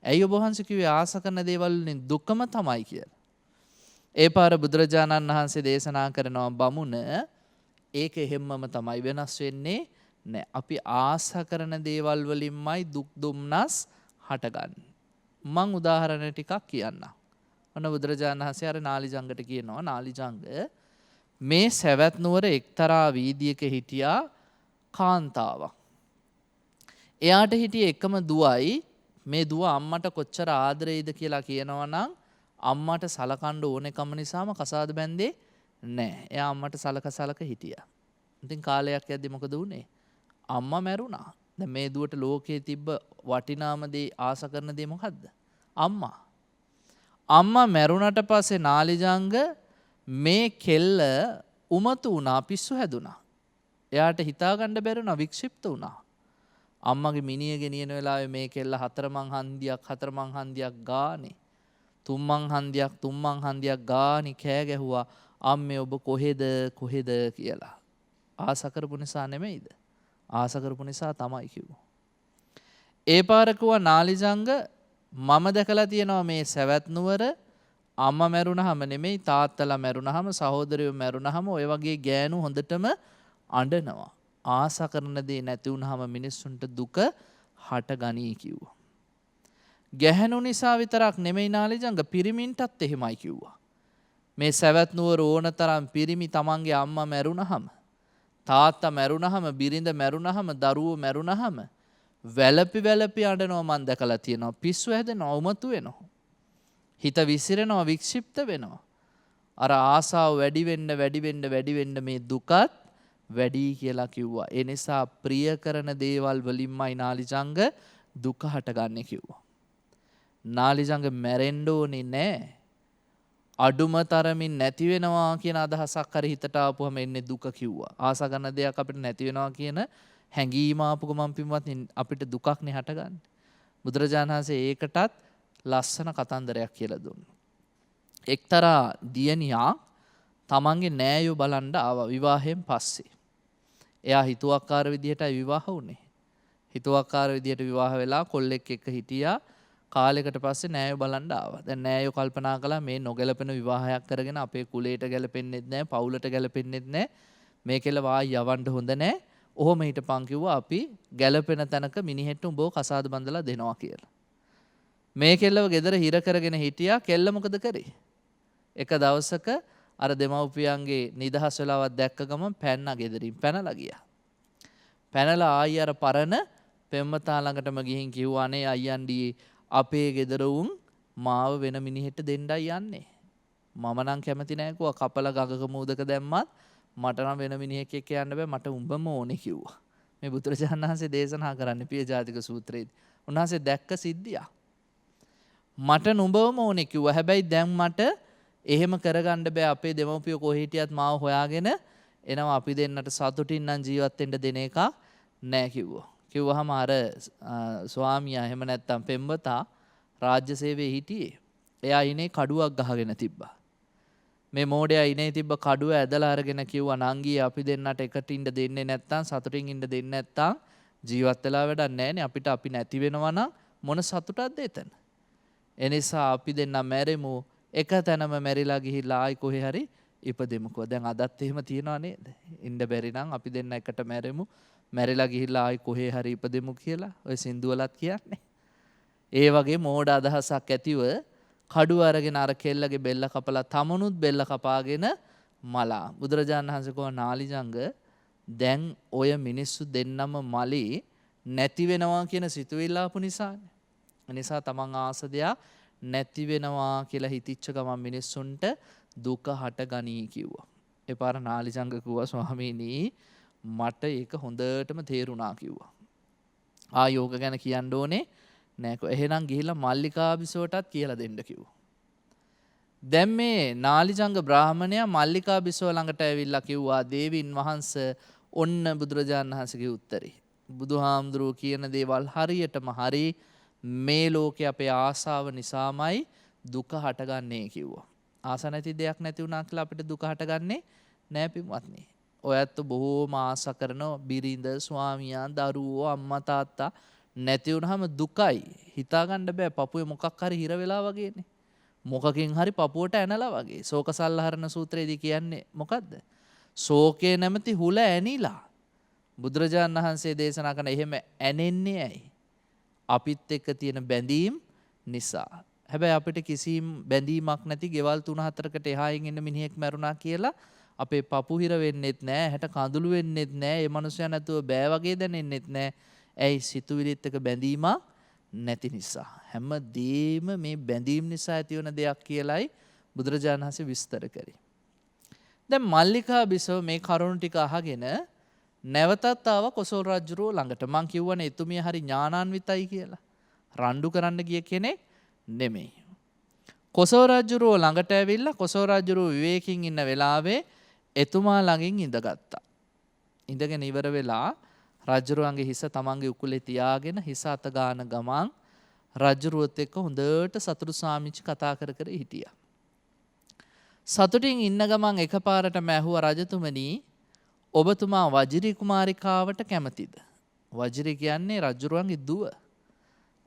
ඇයි ඔබ වහන්සේ කිව්වේ ආස කරන දේවල් වලින් දුකම තමයි කියලා. ඒ පාර බුදුරජාණන් වහන්සේ දේශනා කරනවා බමුණ ඒක හැමම තමයි වෙනස් වෙන්නේ නෑ. අපි ආස කරන දේවල් වලින්මයි දුක් දුම්නස් හටගන්නේ. මං උදාහරණ ටිකක් කියන්නම්. ඔන්න බුදුරජාණන් වහන්සේ අර නාලිජංගට කියනවා නාලිජංග මේ සවැත් නුවර එක්තරා වීදියක හිටියා කාන්තාවක්. එයාට හිටියේ එකම දුවයි. මේ දුව අම්මට කොච්චර ආදරෙයිද කියලා කියනවා නම් අම්මට සලකන්න ඕනෙකම නිසාම කසාද බැන්දේ නැහැ. එයා අම්මට සලක හිටියා. ඉතින් කාලයක් යද්දි මොකද වුනේ? අම්මා මැරුණා. දැන් මේ දුවට ලෝකේ තිබ්බ වටිනාම දේ ආස කරන දේ මොකද්ද? අම්මා. අම්මා මැරුණට පස්සේ නාලිජංග මේ කෙල්ල උමතු වුණා, පිස්සු හැදුනා. එයාට හිතා ගන්න බැරි වුණා, වික්ෂිප්ත වුණා. අම්මගේ මිනිය ගෙනියන වෙලාවේ මේ කෙල්ල හතරමං හන්දියක් ගානේ, තුම්මං හන්දියක් ගානේ කෑ ගැහුවා අම්මේ ඔබ කොහෙද කියලා. ආස කරපු නිසා නෙමෙයිද? ආස කරපු නිසා තමයි කිව්වා. ඒ පාර කිව්වා නාලිජංග මම දැකලා තියෙනවා මේ සවැත් නුවර අම්මා මැරුණාම නෙමෙයි තාත්තලා මැරුණාම සහෝදරයෝ මැරුණාම ඔය වගේ ගෑනු හොඳටම අඬනවා. ආස කරන දේ නැති වුනහම මිනිස්සුන්ට දුක හට ගනී කිව්වා. ගැහැණු නිසා විතරක් නෙමෙයි නාලිජංග පිරිමින්ටත් එහෙමයි කිව්වා. මේ සවැත් නුවර ඕනතරම් පිරිමි තමන්ගේ අම්මා මැරුණාම තාත්තා මැරුණාම බිරිඳ මැරුණාම දරුවෝ මැරුණාම වැළපි අඬනවා මං දැකලා තියෙනවා. පිස්සු හැදෙනවා, උමතු වෙනවා. හිත විසිරෙනවා, වික්ෂිප්ත වෙනවා. අර ආසාව වැඩි වෙන්න මේ දුකත් වැඩි කියලා කිව්වා. ඒ නිසා ප්‍රිය කරන දේවල් වලින්මයි නාලිජංග දුක හටගන්නේ කිව්වා. නාලිජංග මැරෙන්න ඕනේ නෑ. අඩුම තරමින් නැති වෙනවා කියන අදහසක් හරි හිතට ආපුවම එන්නේ දුක කිව්වා. ආස කරන දෙයක් අපිට නැති වෙනවා කියන හැඟීම ආපු ගමන් පින්වත් අපිට දුකක්නේ හටගන්නේ. බුදුරජාණන් වහන්සේ ඒකටත් ලස්සන කතන්දරයක් කියලා දුන්නා. එක්තරා දියණියක් තමන්ගේ නෑයෝ බලන්න ආවා විවාහයෙන් පස්සේ. එයා හිතුවක්කාර විදිහටයි විවාහ වුණේ. හිතුවක්කාර විදිහට විවාහ වෙලා කොල්ලෙක් එක්ක හිටියා. කාලෙකට පස්සේ නෑයෝ බලන්න ආවා. දැන් නෑයෝ කල්පනා කළා මේ නොගැලපෙන විවාහයක් කරගෙන අපේ කුලයට ගැලපෙන්නෙත් නෑ, පවුලට ගැලපෙන්නෙත් නෑ. මේකෙල වා යවන්න හොඳ නෑ. ඔහොම හිටපන් කිව්වා අපි ගැලපෙන තැනක මිනිහෙට උඹව කසාද බඳලා දෙනවා කියලා. මේ කෙල්ලව ගෙදර හිර කරගෙන හිටියා. කෙල්ල මොකද කරේ? එක දවසක අර දෙමව්පියන්ගේ නිදහස් වෙලාවක් දැක්ක ගමන් පැන්නා ගෙදරින් පැනලා ගියා. පැනලා ආයි අර පරණ පෙම්වතා ළඟටම ගිහින් කිව්වා අනේ අයියන්ඩි අපේ ගෙදර උන් මාව වෙන මිනිහෙට දෙන්නයි යන්නේ. මම නම් කැමති නෑ කිව්වා කපලා ගඟක මූදක දැම්මත් මට නම් වෙන මිනිහෙක් එක්ක යන්න බෑ මට උඹම ඕනේ කිව්වා. මේ බුදුරජාණන් වහන්සේ දේශනා කරන්නේ පිය ජාතික සූත්‍රයේදී. උන්වහන්සේ දැක්ක සිද්ධිය. මට නුඹවම ඕනේ කිව්වා. හැබැයි දැන් මට එහෙම කරගන්න බෑ අපේ දෙමව්පියෝ කොහේ හිටියත් මාව හොයාගෙන එනවා අපි දෙන්නට සතුටින් නම් ජීවත් වෙන්න දෙන එක නෑ කිව්වා. කිව්වහම අර ස්වාමියා එහෙම නැත්තම් පෙම්වතා රාජ්‍ය සේවයේ හිටියේ. එයා ඉනේ කඩුවක් ගහගෙන තිබ්බා. මේ මෝඩයා ඉනේ තිබ්බ කඩුව ඇදලා අරගෙන කිව්වා නංගී අපි දෙන්නට එකට ඉන්න දෙන්නේ නැත්තම් සතුටින් ඉන්න දෙන්නේ නැත්තම් ජීවත් වෙලා වැඩක් නැහැනේ අපිට අපි නැති වෙනවා නම් මොන සතුටක්ද එතන. එනිසා අපි දෙන්න මැරෙමු එක තැනම මැරිලා ගිහිල්ලා ආයි කොහේ හරි ඉපදෙමුකෝ. දැන් අදත් එහෙම තියනවා නේද? ඉන්න බැරි නම් අපි දෙන්න එකට මැරෙමු. මැරිලා ගිහිල්ලා ආයි කොහේ හරි ඉපදෙමු කියලා ඔය සින්දුවලත් කියන්නේ. ඒ වගේ මෝඩ අදහසක් ඇතිව කඩුව අරගෙන අර කෙල්ලගේ බෙල්ල කපලා තමනුත් බෙල්ල කපාගෙන මලා. බුදුරජාණන් වහන්සේ කෝ නාලිජංග දැන් ඔය මිනිස්සු දෙන්නම මලි නැති වෙනවා කියන සිතුවිල්ල ආපු නිසානේ. නිසා තමන් ආස දෙයක් නැති වෙනවා කියලා හිතිච්ච ගමන් මිනිස්සුන්ට දුක හට ගනී කිව්වා. ඒ පාර නාලිජංග කිව්වා ස්වාමීනි මට ඒක හොඳටම තේරුණා කිව්වා. ආයෝග ගැන කියන්න ඕනේ නෑකෝ. එහෙනම් ගිහිල්ලා මල්ලිකාබිසවටත් කියලා දෙන්න කිව්වා. දැන් මේ නාලිජංග බ්‍රාහමණයා මල්ලිකාබිසව ළඟට ඇවිල්ලා කිව්වා දේවින් වහන්සේ ඔන්න බුදුරජාණන් වහන්සේගේ උත්තරේ. බුදුහාමුදුරුවෝ කියන දේවල් හරියටම හරි මේ ලෝකේ අපේ ආසාව නිසාමයි දුක හටගන්නේ කිව්වා. ආස නැති දෙයක් නැති වුණා කියලා අපිට දුක හටගන්නේ නෑ පින්වත්නි. ඔයත් බොහෝම ආස කරන බිරිඳ, ස්වාමියා, දරුවෝ, අම්මා තාත්තා නැති වුනහම දුකයි. හිතාගන්න බෑ පපුවේ මොකක් හරි හිර වෙලා වගේනේ. මොකකින් හරි පපුවට ඇනලා වගේ. ශෝක සල්ලහරණ සූත්‍රයේදී කියන්නේ මොකද්ද? ශෝකේ නැමැති හුල ඇනිලා. බුදුරජාණන් වහන්සේ දේශනා කරන එහෙම ඇනෙන්නේ ඇයි? අපිත් එක්ක තියෙන බැඳීම් නිසා. හැබැයි අපිට කිසිම බැඳීමක් නැති ගෙවල් 3-4කට එහායින් ඉන්න මිනිහෙක් මැරුණා කියලා අපේ පපු හිර වෙන්නෙත් නෑ, හැට කඳුළු වෙන්නෙත් නෑ, ඒ මනුස්සයා නැතුව බෑ වගේ දැනෙන්නෙත් නෑ. ඇයි? සිතුවිලිත් එක්ක බැඳීමක් නැති නිසා. හැමදේම මේ බැඳීම් නිසා ඇතිවන දෙයක් කියලයි බුදුරජාණන් වහන්සේ විස්තර කරේ. දැන් මල්ලිකා බිසව මේ කරුණු ටික අහගෙන නැවතත් ආව කොසල් රජුරෝ ළඟට. මං කිව්වනේ එතුමිය හරි ඥානාන්විතයි කියලා. රණ්ඩු කරන්න ගිය කෙනෙක් නෙමෙයි. කොසල් රජුරෝ ළඟට ඇවිල්ලා කොසල් රජුරෝ විවේකයෙන් ඉන්න වෙලාවේ එතුමා ළඟින් ඉඳගත්තා. ඉඳගෙන ඉවර වෙලා රජුරුවන්ගේ හිස තමන්ගේ උකුලේ තියාගෙන හිස අත ගාන ගමන් රජුරුවත් එක්ක හොඳට සතුටු සාමිච්චි කතා කර කර හිටියා. සතුටින් ඉන්න ගමන් එකපාරටම ඇහුවා රජතුමනි ඔබතුමා වජිරි කුමාරිකාවට කැමතිද? වජිරි කියන්නේ රජුරුවන්ගේ දුව.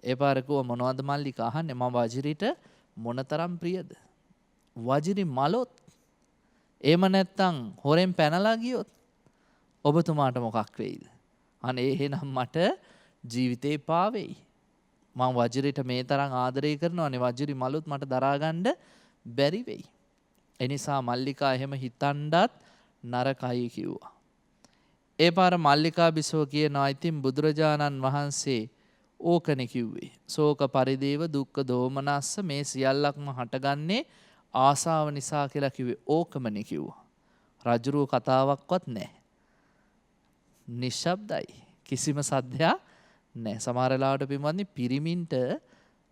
ඒ පාර කිව්වා මොනවද මල්ලිකා අහන්නේ? මම වජිරිට මොනතරම් ප්‍රියද? වජිරි මලොත් එහෙම නැත්තම් හොරෙන් පැනලා ගියොත් ඔබතුමාට මොකක් වෙයිද? අනේ එහෙනම් මට ජීවිතේ පාවෙයි. මම වජිරිට මේ තරම් ආදරය කරනවානේ වජිරි මලොත් මට දරාගන්න බැරි වෙයි. එනිසා මල්ලිකා එහෙම හිතන්නත් නරකයි කිව්වා. ඒ පාර මල්ලිකා බිසව කියනවා ඉතින් බුදුරජාණන් වහන්සේ ඕකනේ කිව්වේ. ශෝක පරිදේව දුක්ඛ දෝමනස්ස මේ සියල්ලක්ම හටගන්නේ ආසාව නිසා කියලා කිව්වේ. ඕකමනේ කිව්වා. රජුරුව කතාවක්වත් නැහැ. නිශ්ශබ්දයි. කිසිම සද්දයක් නැහැ. සමහර වෙලාවට පින්වත්නි පිරිමින්ට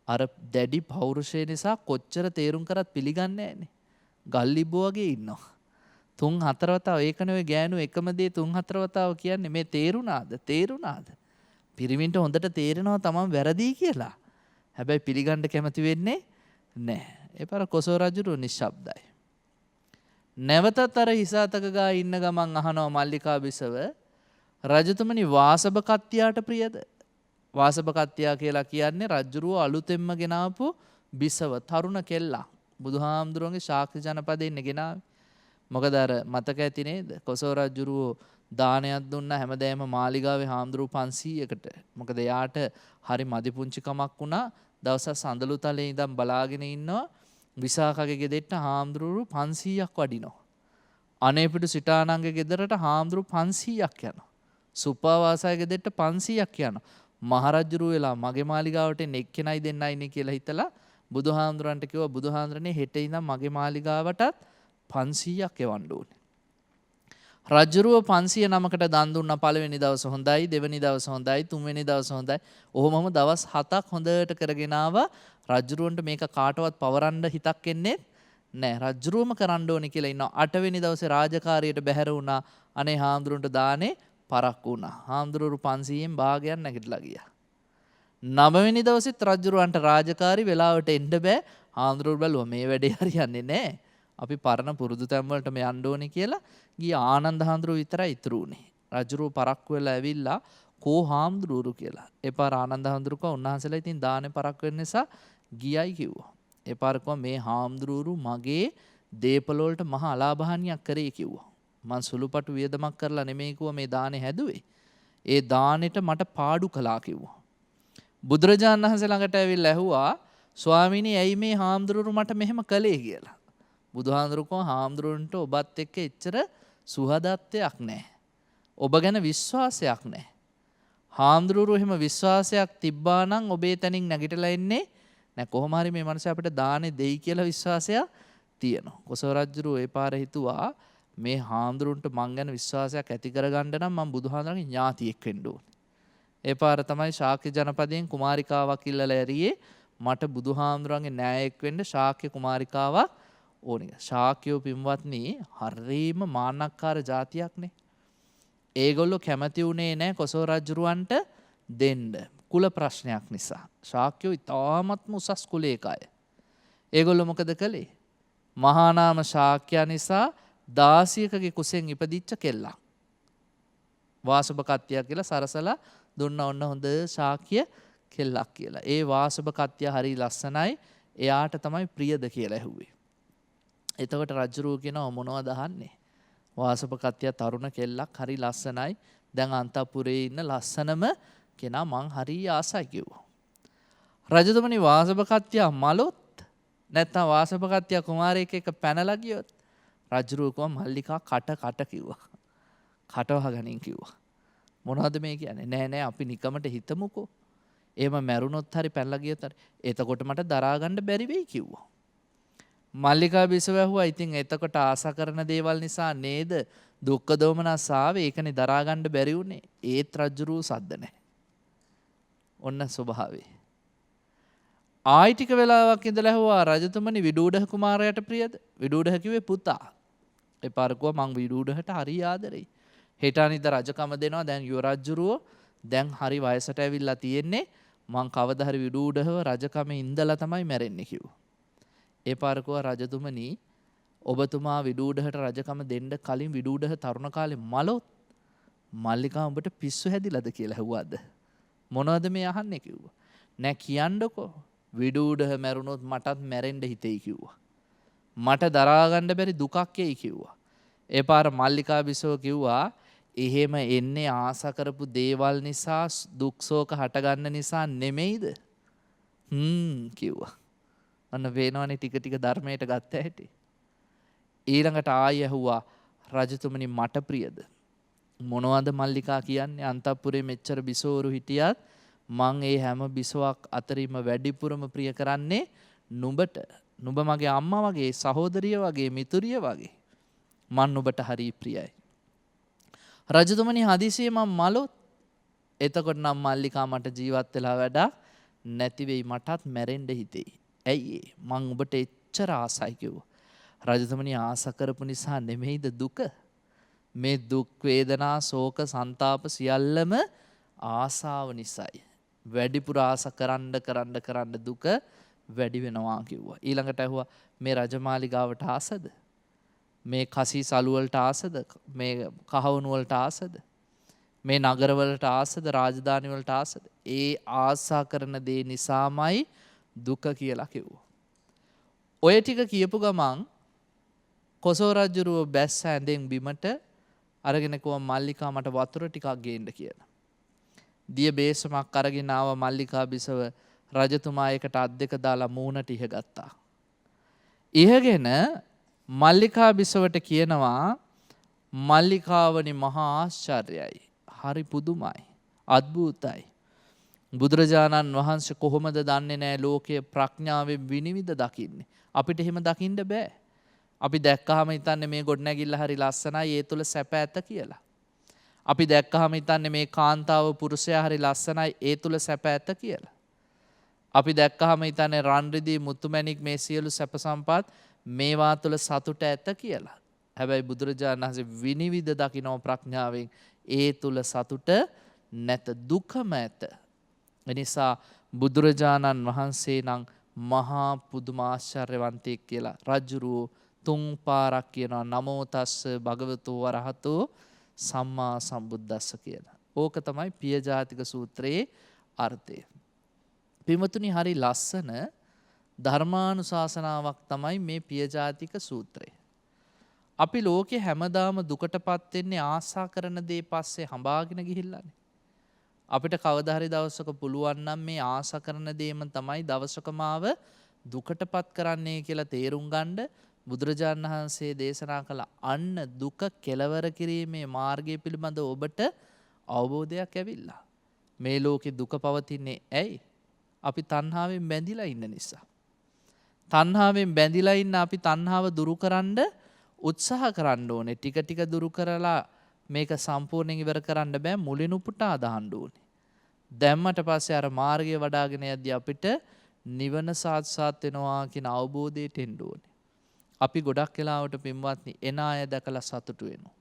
අර දැඩි පෞරුෂය නිසා කොච්චර තේරුම් කරත් පිළිගන්නේ නැහැනේ. ගල්ලිබ්බෝ වගේ ඉන්නවා. 3-4 වතාව ඒකනේ ඔය ගෑනු එකම දේ 3-4 වතාව කියන්නේ මේ තේරුණාද? පිරිමින්ට හොඳට තේරෙනවා තමන් වැරදි කියලා. හැබැයි පිළිගන්න කැමති වෙන්නේ නැහැ. ඒ පාර කොසල් රජුරු නිශ්ශබ්දයි. නැවතත් අර හිස අතක ගා ඉන්න ගමන් අහනවා මල්ලිකා බිසව රජතුමනි වාසභ කත්තියාට ප්‍රියද? වාසපකත්තියා කියලා කියන්නේ රජ්ජුරුව අලුතෙන්ම ගෙනාපු බිසව තරුණ කෙල්ලා. බුදුහාමුදුරුවන්ගේ ශාක්‍ය ජනපදයෙන් ඉන්න ගෙනාවේ. මොකද අර මතක ඇති නේද? කොසෝ රජ්ජුරුව දානයක් දුන්නා හැමදේම මාලිගාවේ හාමුදුරුව 500කට. මොකද එයාට හරි මදි පුංචිකමක් වුණා. දවසක් සඳලුතලේ ඉඳන් බලාගෙන ඉන්නවා විසාකගේ ගෙදෙට්ට හාමුදුරුවෝ 500ක් වඩිනවා. අනේපිඩු සිටානන්ගේ ගෙදරට හාමුදුරුවෝ 500ක් යනවා. සුප්පාවාසාගේ ගෙදෙට්ට 500ක් යනවා. මහරජුරු වෙලා මගේ මාලිගාවට එක්කෙනයි දෙන්නයි ඉන්නේ කියලා හිතලා බුදුහාමුදුරන්ට කිව්වා බුදුහාමුදුරනේ හෙට ඉඳන් මගේ මාලිගාවටත් 500ක් එවන්න ඕනේ. රජුරුව 500 නමකට දන් දුන්නා. පළවෙනි දවස හොඳයි, දෙවෙනි දවස හොඳයි, තුන්වෙනි දවස හොඳයි. ඔහොමම දවස් 7ක් හොඳට කරගෙන ආවා. රජුරුවන්ට මේක කාටවත් පවරන්න හිතක් එන්නේ නැහැ. රජුරුවම කරන්න ඕනේ කියලා ඉන්නවා. 8 වෙනි දවසේ රාජකාරියට බැහැර වුණා. අනේ හාමුදුරන්ට දානේ පරක් වුණා. හාමුදුරුවෝ 500න් භාගයක් නැගිටලා ගියා. 9 වෙනි දවසෙත් රජුරුවන්ට රාජකාරි වෙලාවට එන්න බෑ. හාමුදුරුවෝ බැලුවා මේ වැඩේ හරියන්නේ නැහැ. අපි පරණ පුරුදු තැන් වලටම යන්න ඕනේ කියලා ගිය ආනන්ද හාමුදුරුවෝ විතරයි ඉතුරු වුණේ. රජුරුවෝ පරක්කු වෙලා ඇවිල්ලා කෝ හාමුදුරුවෝ කියලා. ඒ පාර ආනන්ද හාමුදුරුවෝ උන්වහන්සේලා ඉතින් දානේ පරක් වෙන්න නිසා ගියයි කිව්වා. ඒ පාර මේ හාමුදුරුවෝ මගේ දේපල වලට මහා අලාභහානියක් කරේ කිව්වා. මං සුළුපටු වියදමක් කරලා නෙමෙයි කිව්වා මේ දානේ හැදුවේ. ඒ දානෙට මට පාඩු කළා කිව්වා. බුදුරජාණන් වහන්සේ ළඟට ඇවිල්ලා ඇහුවා ස්වාමීනි ඇයි මේ හාමුදුරුවෝ මට මෙහෙම කළේ කියලා. බුදුහාමුදුරුවෝ හාමුදුරුවන්ට ඔබත් එක්ක එච්චර සුහදත්වයක් නැහැ. ඔබ ගැන විශ්වාසයක් නැහැ. හාමුදුරුවෝ එහෙම විශ්වාසයක් තිබ්බා නම් ඔබේ තනින් නැගිටලා එන්නේ නැහැ. කොහොම හරි මේ මනුස්සයා අපිට දානේ දෙයි කියලා විශ්වාසයක් තියෙනවා. කොසල් රජුරෝ ඒ පාර හිතුවා මේ හාමුදුරුවන්ට මං ගැන විශ්වාසයක් ඇති කරගන්න නම් මම බුදුහාමුදුරන්ගේ ඥාතියෙක් වෙන්න ඕනේ. ඒ පාර තමයි ශාක්‍ය ජනපදයෙන් කුමාරිකාවක් ඉල්ලලා ඇරියේ මට බුදුහාමුදුරන්ගේ න්යායෙක් වෙන්න ශාක්‍ය කුමාරිකාවක් ඕනේ. ශාක්‍යෝ පින්වත්නි හරීම මාන්නක්කාර જાතියක්නේ. ඒගොල්ලෝ කැමති උනේ නැහැ කොසල් රජුරවන්ට දෙන්න. කුල ප්‍රශ්නයක් නිසා. ශාක්‍යෝ ඉතාමත්ම උසස් කුලයක අය. ඒගොල්ලෝ මොකද කළේ? මහා නාම ශාක්‍ය නිසා 16කගේ කුසෙන් ඉපදිච්ච කෙල්ලක්. වාසුභකත්තිය කියලා සරසලා දුන්න ඔන්න හොඳ ශාක්‍ය කෙල්ලක් කියලා. ඒ වාසුභකත්තිය හරි ලස්සනයි. එයාට තමයි ප්‍රියද කියලා ඇහුවේ. එතකොට රජුරුව කියනවා මොනවද අහන්නේ? වාසුභකත්තිය තරුණ කෙල්ලක් හරි ලස්සනයි. දැන් අන්තපුරේ ඉන්න ලස්සනම කෙනා මං හරි ආසයි කිව්වා. රජතුමනි වාසුභකත්තිය මලොත් නැත්නම් වාසුභකත්තිය කුමාරයෙක් එක්ක පැනලා ගියොත් රජුරුව කිව්වා මල්ලිකා කට කිව්වා. කට වහගනින් කිව්වා. මොනවද මේ කියන්නේ? නෑ අපි නිකමට හිතමුකෝ. එහෙම මැරුණොත් හරි පැනලා ගියොත් හරි එතකොට මට දරා ගන්න බැරි වෙයි කිව්වා. මල්ලිකා බිසව ඇහුවා ඉතින් එතකොට ආසා කරන දේවල් නිසා නේද දුක්ඛ දෝමනස් ආවේ ඒකනේ දරා ගන්න බැරි උනේ. ඒත් රජුරුව සද්ද නැහැ. ඔන්න ස්වභාවය. ආයි ටික වෙලාවක් ඉඳලා ඇහුවා රජතුමනි විඩූඩහ කුමාරයාට ප්‍රියද? විඩූඩහ කිව්වේ පුතා. ඒ පාර කිව්වා මං විඩූඩහට හරි ආදරෙයි. හෙට අනිද්දා රජකම දෙනවා. දැන් යුව රජුරුව දැන් හරි වයසට ඇවිල්ලා තියෙන්නේ. මං කවදා හරි විඩූඩහව රජකමේ ඉඳලා තමයි මැරෙන්නේ කිව්වා. ඒ පාර කිව්වා රජතුමනි ඔබතුමා විඩූඩහට රජකම දෙන්න කලින් විඩූඩහ තරුණ කාලේ මලොත් මල්ලිකා උඹට පිස්සු හැදිලාද කියලා ඇහුවාද? මොනවද මේ අහන්නේ කිව්වා. නෑ කියන්නකෝ. විඩූඩහ මැරුණොත් මටත් මැරෙන්න හිතෙයි කිව්වා. මට දරා ගන්න බැරි දුකක් එයි කිව්වා. ඒ පාර මල්ලිකා බිසව කිව්වා එහෙම එන්නේ ආසා කරපු දේවල් නිසා දුක් ශෝක හටගන්න නිසා නෙමෙයිද? කිව්වා. අන්න වේනවනේ ටික ටික ධර්මයට ගත්ත හැටි. ඊළඟට ආයෙ ඇහුවා රජතුමනි මට ප්‍රියද? මොනවද මල්ලිකා කියන්නේ? අන්තපුරේ මෙච්චර බිසෝරු හිටියත් මං ඒ හැම බිසවක් අතරින්ම වැඩිපුරම ප්‍රිය කරන්නේ නුඹට. නුඹ මගේ අම්මා වගේ, සහෝදරිය වගේ, මිතුරිය වගේ. මං නුඹට හරි ප්‍රියයි. රජතුමනි හදිසියේ මං මලොත් එතකොට නම් මල්ලිකා මට ජීවත් වෙලා වැඩක් නැති වෙයි. මටත් මැරෙන්න හිතෙයි. ඇයි මං ඔබට එච්චර ආසයි කිව්වා. රජතුමනි ආස කරපු නිසා නෙමෙයිද දුක? මේ දුක් වේදනා ශෝක ਸੰతాප සියල්ලම ආසාව නිසායි. වැඩිපුර ආස කරන්න දුක වැඩි වෙනවා කිව්වා. ඊළඟට ඇහුවා මේ රජමාලිගාවට ආසද? මේ කසී සලු වලට ආසද? මේ කහවණු වලට ආසද? මේ නගරවලට ආසද රාජධානි වලට ආසද? ඒ ආසා කරන දේ නිසාමයි දුක කියලා කිව්වා. ඔය ටික කියපු ගමන් කොසෝ රජුරුව බැස්ස ඇඳෙන් බිමට අරගෙන කිව්වා මල්ලිකා මට වතුර ටිකක් ගේන්න කියලා. දිය බේසමක් අරගෙන ආව මල්ලිකා බිසව රජතුමා එකට අත් දෙක දාලා මූණට ඉහ ගත්තා. ඉහගෙන මල්ලිකා බිසවට කියනවා මල්ලිකාවනි මහා ආශ්චර්යයි. හරි පුදුමයි. අද්භූතයි. බුදුරජාණන් වහන්සේ කොහොමද දන්නේ නැහැ ලෝකයේ ප්‍රඥාවෙන් විනිවිද දකින්නේ. අපිට එහෙම දකින්න බෑ. අපි දැක්කහම හිතන්නේ මේ ගොඩනැගිල්ල හරි ලස්සනයි ඒ තුල සැප ඇත කියලා. අපි දැක්කහම හිතන්නේ මේ කාන්තාව පුරුෂයා හරි ලස්සනයි ඒ තුල සැප ඇත කියලා. අපි දැක්කහම හිතන්නේ රන් රිදී මුතුමැණික් මේ සියලු සැප සම්පත් මේවා තුල සතුට ඇත කියලා. හැබැයි බුදුරජාණන් වහන්සේ විනිවිද දකින්න ප්‍රඥාවෙන් ඒ තුල සතුට නැත දුකම ඇත. එනිසා බුදුරජාණන් වහන්සේ නම් මහා පුදුම ආශ්චර්යවන්තයෙක් කියලා රජුරෝ 3 පාරක් කියනවා නමෝ තස්ස භගවතු වරහතෝ සම්මා සම්බුද්දස්ස කියලා. ඕක තමයි පියජාතික සූත්‍රයේ අර්ථය. පින්වතුනි හරි ලස්සන ධර්මානුශාසනාවක් තමයි මේ පියජාතික සූත්‍රය. අපි ලෝකේ හැමදාම දුකටපත් වෙන්නේ ආසා කරන දේ පස්සේ හඹාගෙන ගිහිල්ලානේ. අපිට කවදා හරි දවසක පුළුවන් නම් මේ ආසා කරන දේම තමයි දවසක මාව දුකටපත් කරන්නේ කියලා තේරුම් ගන්න බුදුරජාණන් වහන්සේ දේශනා කළ අන්න දුක කෙලවර කිරීමේ මාර්ගය පිළිබඳ ඔබට අවබෝධයක් ඇවිල්ලා. මේ ලෝකේ දුක පවතින්නේ ඇයි? අපි තණ්හාවෙන් බැඳිලා ඉන්න නිසා. තණ්හාවෙන් බැඳිලා ඉන්න අපි තණ්හාව දුරු කරන්න උත්සාහ කරන්න ඕනේ. ටික ටික දුරු කරලා මේක සම්පූර්ණයෙන් ඉවර කරන්න බෑ මුලින් උපුටා දාන්න ඕනේ. දැම්මට පස්සේ අර මාර්ගය වඩාගෙන යද්දී අපිට නිවන සාක්ෂාත් වෙනවා කියන අවබෝධයට එන්න ඕනේ. අපි ගොඩක් වෙලාවට පින්වත්නි එන අය දැකලා සතුටු වෙනවා.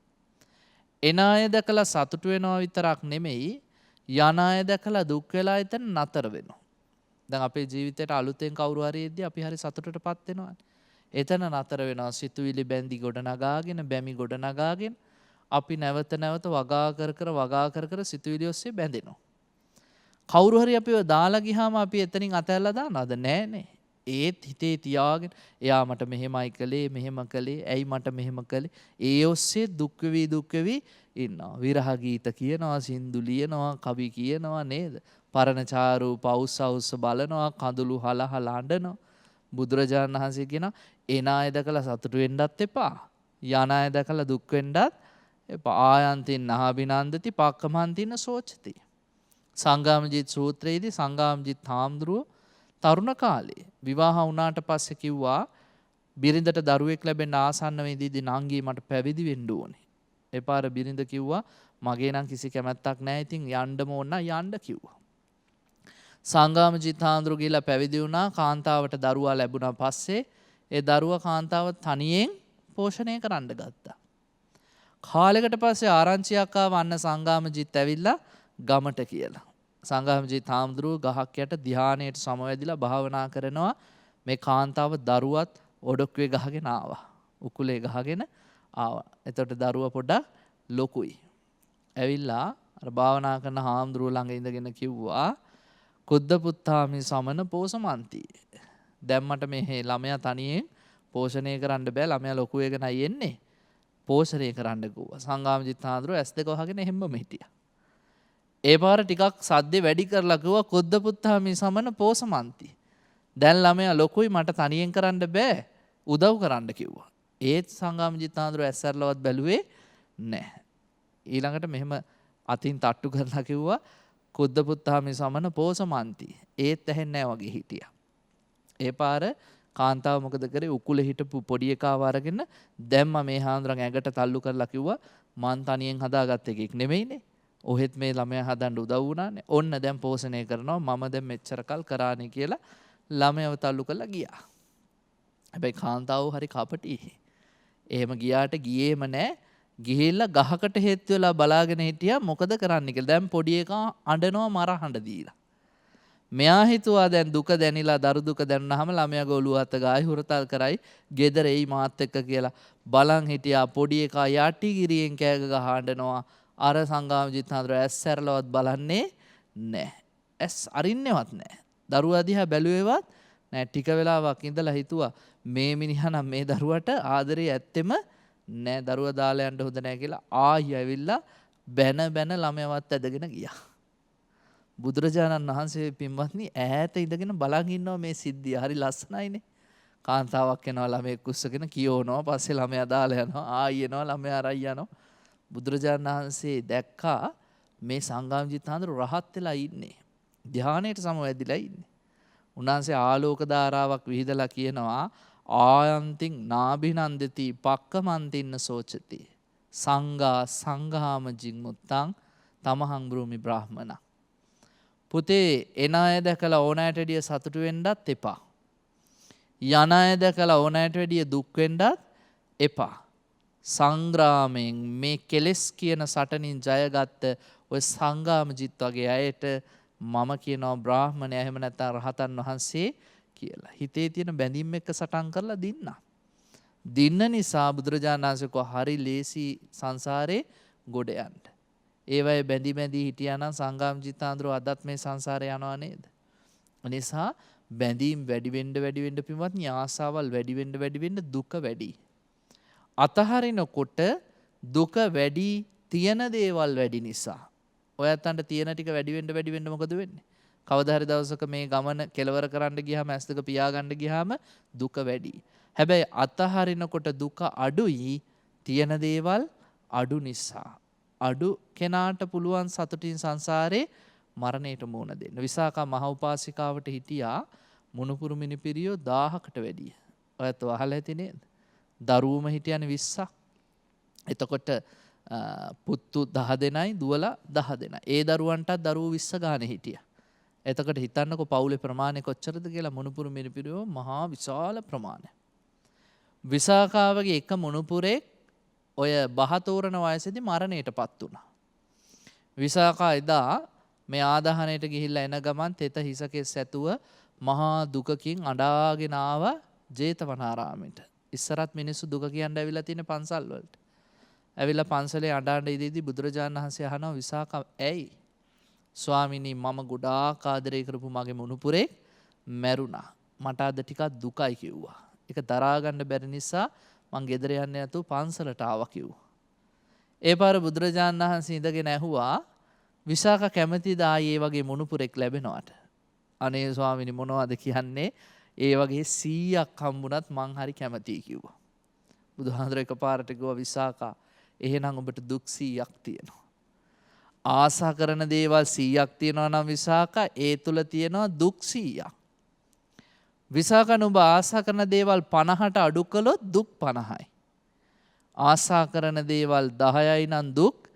එන අය දැකලා සතුටු වෙනවා විතරක් නෙමෙයි යන අය දැකලා දුක් වෙලා එතන නතර වෙනවා. දැන් අපේ ජීවිතේට අලුතෙන් කවුරු හරි එද්දී අපි හරි සතුටටපත් වෙනවානේ. එතන නතර වෙනවා සිතුවිලි බැඳි ගොඩ නගාගෙන බැමි ගොඩ නගාගෙන අපි නැවත නැවත වගා කර සිතුවිලි ඔස්සේ බැඳෙනවා. කවුරු හරි අපිව දාලා ගියාම අපි එතනින් අතහැරලා දානවද? නෑනේ. ඒත් හිතේ තියාගෙන එයා මට මෙහෙමයි කළේ මෙහෙම කළේ ඇයි මට මෙහෙම කළේ ඒ ඔස්සේ දුක් වෙවි ඉන්නවා. විරහ ගීත කියනවා සින්දු ලියනවා කවි කියනවා නේද? පරණ චාරු පෞස්සවුස්ස බලනවා කඳුළු හලහල අඬනවා. බුදුරජාණන් වහන්සේ කියනවා එන අය දැකලා සතුටු වෙන්නත් එපා. යන අය දැකලා දුක් වෙන්නත් එපා. ආයන්තින් නහබිනන්දති පක්කමන්තින සෝචති. සංගාමජිත් සූත්‍රයේදී සංගාමජිත් හාමුදුරුවෝ තරුණ කාලේ විවාහ වුණාට පස්සේ කිව්වා බිරිඳට දරුවෙක් ලැබෙන්න ආසන්න වෙද්දී නංගී මට පැවිදි වෙන්න ඕනේ. ඒ පාර බිරිඳ කිව්වා මගේ නම් කිසි කැමැත්තක් නැහැ ඉතින් යන්නම ඕන යන්න කිව්වා. සංගාමජිත් හාමුදුරුවෝ ගිහලා පැවිදි වුණා. කාන්තාවට දරුවා ලැබුණා පස්සේ ඒ දරුවා කාන්තාව තනියෙන් පෝෂණය කරන්න ගත්තා. කාලයකට පස්සේ ආරංචියක් ආව අන්න සංගාමජිත් ඇවිල්ලා ගමට කියලා. සංගාමජිත් හාමුදුරුවෝ ගහක් යට ධානයට සමවැදිලා භාවනා කරනවා. මේ කාන්තාව දරුවත් ඔඩොක්කුවේ ගහගෙන ආවා. උකුලේ ගහගෙන ආවා. එතකොට දරුවා පොඩ්ඩක් ලොකුයි. ඇවිල්ලා අර භාවනා කරන හාමුදුරුවෝ ළඟ ඉඳගෙන කිව්වා කුද්ද පුත්තාමි සමන පෝසමන්ති. දැන් මට මේ ළමයා තනියෙන් පෝෂණය කරන්න බෑ. ළමයා ලොකු වෙගෙනයි එන්නේ. පෝෂණය කරන්න කිව්වා. සංගාමජිත් හාමුදුරුවෝ ඇස් දෙක වහගෙන හැම්මම හිටියා. ඒ පාර ටිකක් සද්දේ වැඩි කරලා කිව්වා කුද්ද පුත්තාමි සමන පෝසමන්ති. දැන් ළමයා ලොකුයි මට තනියෙන් කරන්න බෑ. උදව් කරන්න කිව්වා. ඒත් සංගාමජිත් හාමුදුරුවෝ ඇස්සරලවත් බැලුවේ නැහැ. ඊළඟට මෙහෙම අතින් තට්ටු කරලා කිව්වා කුද්ද පුත්තාමි සමන පෝසමන්ති. ඒත් ඇහෙන්නේ නැහැ වගේ හිටියා. ඒ පාර කාන්තාව මොකද කරේ උකුලේ හිටපු පොඩි එකව අරගෙන දැම්ම මේ හාමුදුරන් ඇඟට තල්ලු කරලා කිව්වා මං තනියෙන් හදාගත්ත එකෙක් නෙමෙයිනේ. ඔහෙත් මේ ළමයා හදන්න උදව් වුණානේ. ඔන්න දැන් පෝෂණය කරනවා මම දැන් මෙච්චර කල් කරානේ කියලා ළමයව තල්ලු කරලා ගියා. හැබැයි කාන්තාව හරි කපටි. එහෙම ගියාට ගියේම නැහැ. ගිහිල්ලා ගහකට හේතු වෙලා බලාගෙන හිටියා මොකද කරන්න කියලා. දැන් පොඩි එකා අඬනවා මර හඬ දීලා. මෙයා හිතුවා දැන් දුක දැනිලා දරු දුක දැනුනහම ළමයාගේ ඔළුව අත ගායි හුරතල් කරයි ගෙදර එයි මාත් එක්ක කියලා බලන් හිටියා. පොඩි එකා යටි ගිරියෙන් කෑග ගහ අඬනවා අර සංගාමජිත් හාමුදුරුවෝ ඇස් සැරලවත් බලන්නේ නැහැ. ඇස් අරින්නේවත් නැහැ. දරුවා දිහා බැලුවේවත් නැහැ. ටික වෙලාවක් ඉඳලා හිතුවා මේ මිනිහා නම් මේ දරුවට ආදරේ ඇත්තෙම නැහැ. දරුවා දාලා යන්න හොඳ නැහැ කියලා ආයි ඇවිල්ලා බැන බැන ළමයවත් ඇදගෙන ගියා. බුදුරජාණන් වහන්සේ පින්වත්නි ඈත ඉඳගෙන බලන් ඉන්නවා මේ සිද්ධිය. හරි ලස්සනයිනේ. කාන්තාවක් එනවා ළමයෙක් කුස්සගෙන කියවනවා. පස්සේ ළමයා දාලා යනවා. ආයි එනවා ළමයා අරයි යනවා. බුදුරජාණන් වහන්සේ දැක්කා මේ සංගාමජිත් හාමුදුරුවෝ රහත් වෙලා ඉන්නේ. ධානයට සමවැදිලා ඉන්නේ. උන්වහන්සේ ආලෝක ධාරාවක් විහිදලා කියනවා ආයන්තින් නාභිනන්දති පක්කමන්තින්න සෝචති සංඝා සංඝාම ජින්මුත්තං තමහං බ්‍රූමි බ්‍රාහ්මණ. පුතේ එන අය දැකලා ඕනෑට වැඩිය සතුටු වෙන්නත් එපා. යන අය දැකලා ඕනෑට වැඩිය දුක් වෙන්නත් එපා. සංග්‍රාමයෙන් මේ කෙලෙස් කියන සටනින් ජයගත්ත ඔය සංගාමජිත් වගේ අයට මම කියනවා බ්‍රාහ්මණය එහෙම නැත්නම් රහතන් වහන්සේ කියලා. හිතේ තියෙන බැඳීම් එක්ක සටන් කරලා දින්නා. දින්න නිසා බුදුරජාණන් වහන්සේ කෝ හරි ලේසි සංසාරේ ගොඩ යන්න. ඒවයේ බැඳි බැඳි හිටියා නම් සංගාමජිත් හාමුදුරුවෝ අදත් මේ සංසාරේ යනවා නේද? නිසා බැඳීම් වැඩි වෙන්න පින්වත්නි ආසාවල් වැඩි වෙන්න දුක වැඩි. අතහරිනකොට දුක වැඩි තියෙන දේවල් වැඩි නිසා. ඔයත්තන්ට තියෙන ටික වැඩි වෙන්න මොකද වෙන්නේ? කවදා හරි දවසක මේ ගමන කෙලවර කරන්න ගියාම ඇස් දෙක පියාගන්න ගියාම දුක වැඩි. හැබැයි අතහරිනකොට දුක අඩුයි තියෙන දේවල් අඩු නිසා. අඩු කෙනාට පුළුවන් සතුටින් සංසාරේ මරණයට මුහුණ දෙන්න. විසාකා මහ උපාසිකාවට හිටියා මුණුපුරු මිනිපිරියෝ 1000කට වැඩිය. ඔයත් අහලා ඇති නේද? දරුවම හිටියනේ 20ක්. එතකොට පුත්තු 10 දෙනයි දුවලා 10 දෙනයි. ඒ දරුවන්ටත් දරුවෝ 20 ගානේ හිටියා. එතකොට හිතන්නකො පවුලේ ප්‍රමාණය කොච්චරද කියලා. මුණුපුරු මිනිපිරියෝ මහා විශාල ප්‍රමාණයක්. විසාකාවගේ එක මුණුපුරෙක් ඔය බහතෝරන වයසේදී මරණයටපත් වුණා. විසාකා එදා මේ ආදාහනයට ගිහිල්ලා එන ගමන් තෙත හිසකෙස් ඇතුව මහා දුකකින් අඬාගෙන ආවා ජේතවනාරාමයට. ඉස්සරත් මිනිස්සු දුක කියන්න ඇවිල්ලා තියෙන පන්සල් වලට. ඇවිල්ලා පන්සලේ අඬන ඉදීදී බුදුරජාණන් වහන්සේ අහනවා විසාකා ඇයි? ස්වාමිනී මම ගොඩාක් ආදරය කරපු මගේ මුණුපුරේ මැරුණා. මට අද ටිකක් දුකයි කිව්වා. ඒක දරා ගන්න බැරි නිසා මං ගෙදර යන්නේ නැතුව පන්සලට ආවා කිව්වා. ඒ පාර බුදුරජාණන් වහන්සේ ඉඳගෙන ඇහුවා විසාකා කැමතිද ආයේ වගේ මුණුපුරෙක් ලැබෙනවට? අනේ ස්වාමිනී මොනවද කියන්නේ? ඒ වගේ 100ක් හම්බුණත් මං හරි කැමතියි කිව්වා. බුදුහාමුදුරුවෝ එකපාරට කිව්වා විසාකා එහෙනම් ඔබට දුක් 100ක් තියෙනවා. ආසා කරන දේවල් 100ක් තියෙනවා නම් විසාකා ඒ තුල තියෙනවා දුක් 100ක්. විසාකා නුඹ ආසා කරන දේවල් 50ට අඩු කළොත් දුක් 50යි. ආසා කරන දේවල් 10යි නම් දුක්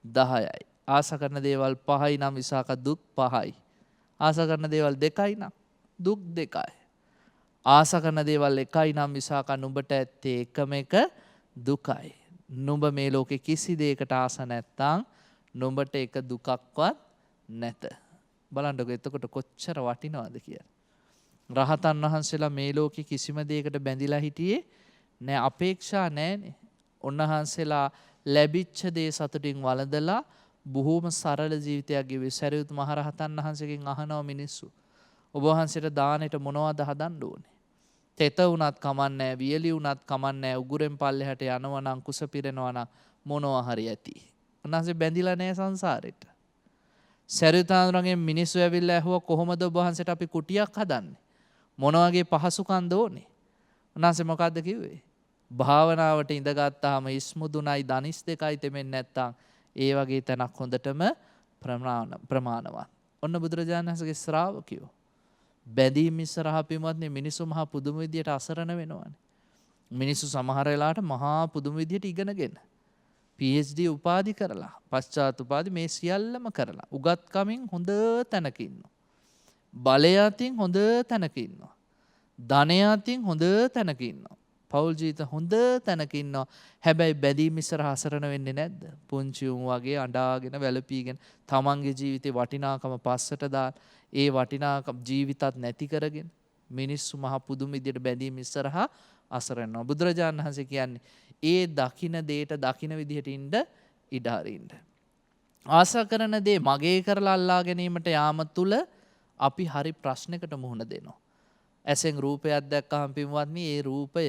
10යි. ආසා කරන දේවල් 5යි නම් විසාකා දුක් 5යි. ආසා කරන දේවල් 2යි නම් දුක් 2යි. ආසා කරන දේවල් 1යි නම් විසාකා නුඹට ඇත්තේ එකම එක දුකයි. නුඹ මේ ලෝකේ කිසි දෙයකට ආස නැත්තම් නුඹට එක දුකක්වත් නැත. බලන්නකො එතකොට කොච්චර වටිනවද කියලා. රහතන් වහන්සේලා මේ ලෝකේ කිසිම දෙයකට බැඳිලා හිටියේ නෑ. අපේක්ෂා නෑනේ. උන්වහන්සේලා ලැබිච්ච දේ සතුටින් වළඳලා බොහෝම සරල ජීවිතයක් ගෙවි. සරියුත් මහ රහතන් වහන්සේගෙන් අහනවා මිනිස්සු ඔබ වහන්සේට දානෙට මොනවද හදන්න ඕනේ? තෙත වුණත් කමන්නේ, වියලි වුණත් කමන්නේ, උගුරෙන් පල්ලෙහාට යනවා නම් කුස පිරෙනවා නම් මොනවා හරි ඇති. උන්වහන්සේ බැඳිලා නෑ සංසාරෙට. සරියුත් ආනන්දගෙන් මිනිස්සු ඇවිල්ලා ඇහුවා කොහොමද ඔබ වහන්සේට අපි කුටියක් හදන්නේ? මොන වගේ පහසුකම්ද ඕනේ? උන්වහන්සේ මොකද්ද කිව්වේ? භාවනාවට ඉඳගත්තාම ඉස්මුදුනයි ධනිස් දෙකයි තෙමෙන්නේ නැත්තම් ඒ වගේ තැනක් හොඳටම ප්‍රමාණවත්. ඔන්න බුදුරජාණන් වහන්සේගේ ශ්‍රාවකයෝ බැඳීම් ඉස්සරහා පින්වත්නි මිනිස්සු මහා පුදුම විදියට අසරණ වෙනවානේ. මිනිස්සු සමහර වෙලාවට මහා පුදුම විදියට ඉගෙනගෙන PhD උපාධි කරලා පශ්චාත් උපාධි මේ සියල්ලම කරලා උගත්කමින් හොඳ තැනක ඉන්නවා. බලය අතින් හොඳ තැනක ඉන්නවා. ධනය අතින් හොඳ තැනක ඉන්නවා. පෞල් ජීවිත හොඳ තැනක ඉන්නවා. හැබැයි බැඳීම් ඉස්සරහා අසරණ වෙන්නේ නැද්ද? පුංචි උන් වගේ අඬාගෙන වැළපීගෙන තමන්ගේ ජීවිතේ වටිනාකම පස්සට දාලා ඒ වටිනාකම් ජීවිතත් නැති කරගෙන මිනිස්සු මහ පුදුම විදියට බැඳීම් ඉස්සරහා අසරණ වෙනවා. බුදුරජාණන් වහන්සේ කියන්නේ ඒ දකින දෙයට දකින විදිහට ඉන්න ඉඩ හරින්න. ආසා කරන දේ මගේ කරලා අල්ලා ගැනීමට යාම තුළ අපි හරි ප්‍රශ්නකට මුහුණ දෙනවා. ඇසෙන් රූපයක් දැක්කහම පින්වත්නි ඒ රූපය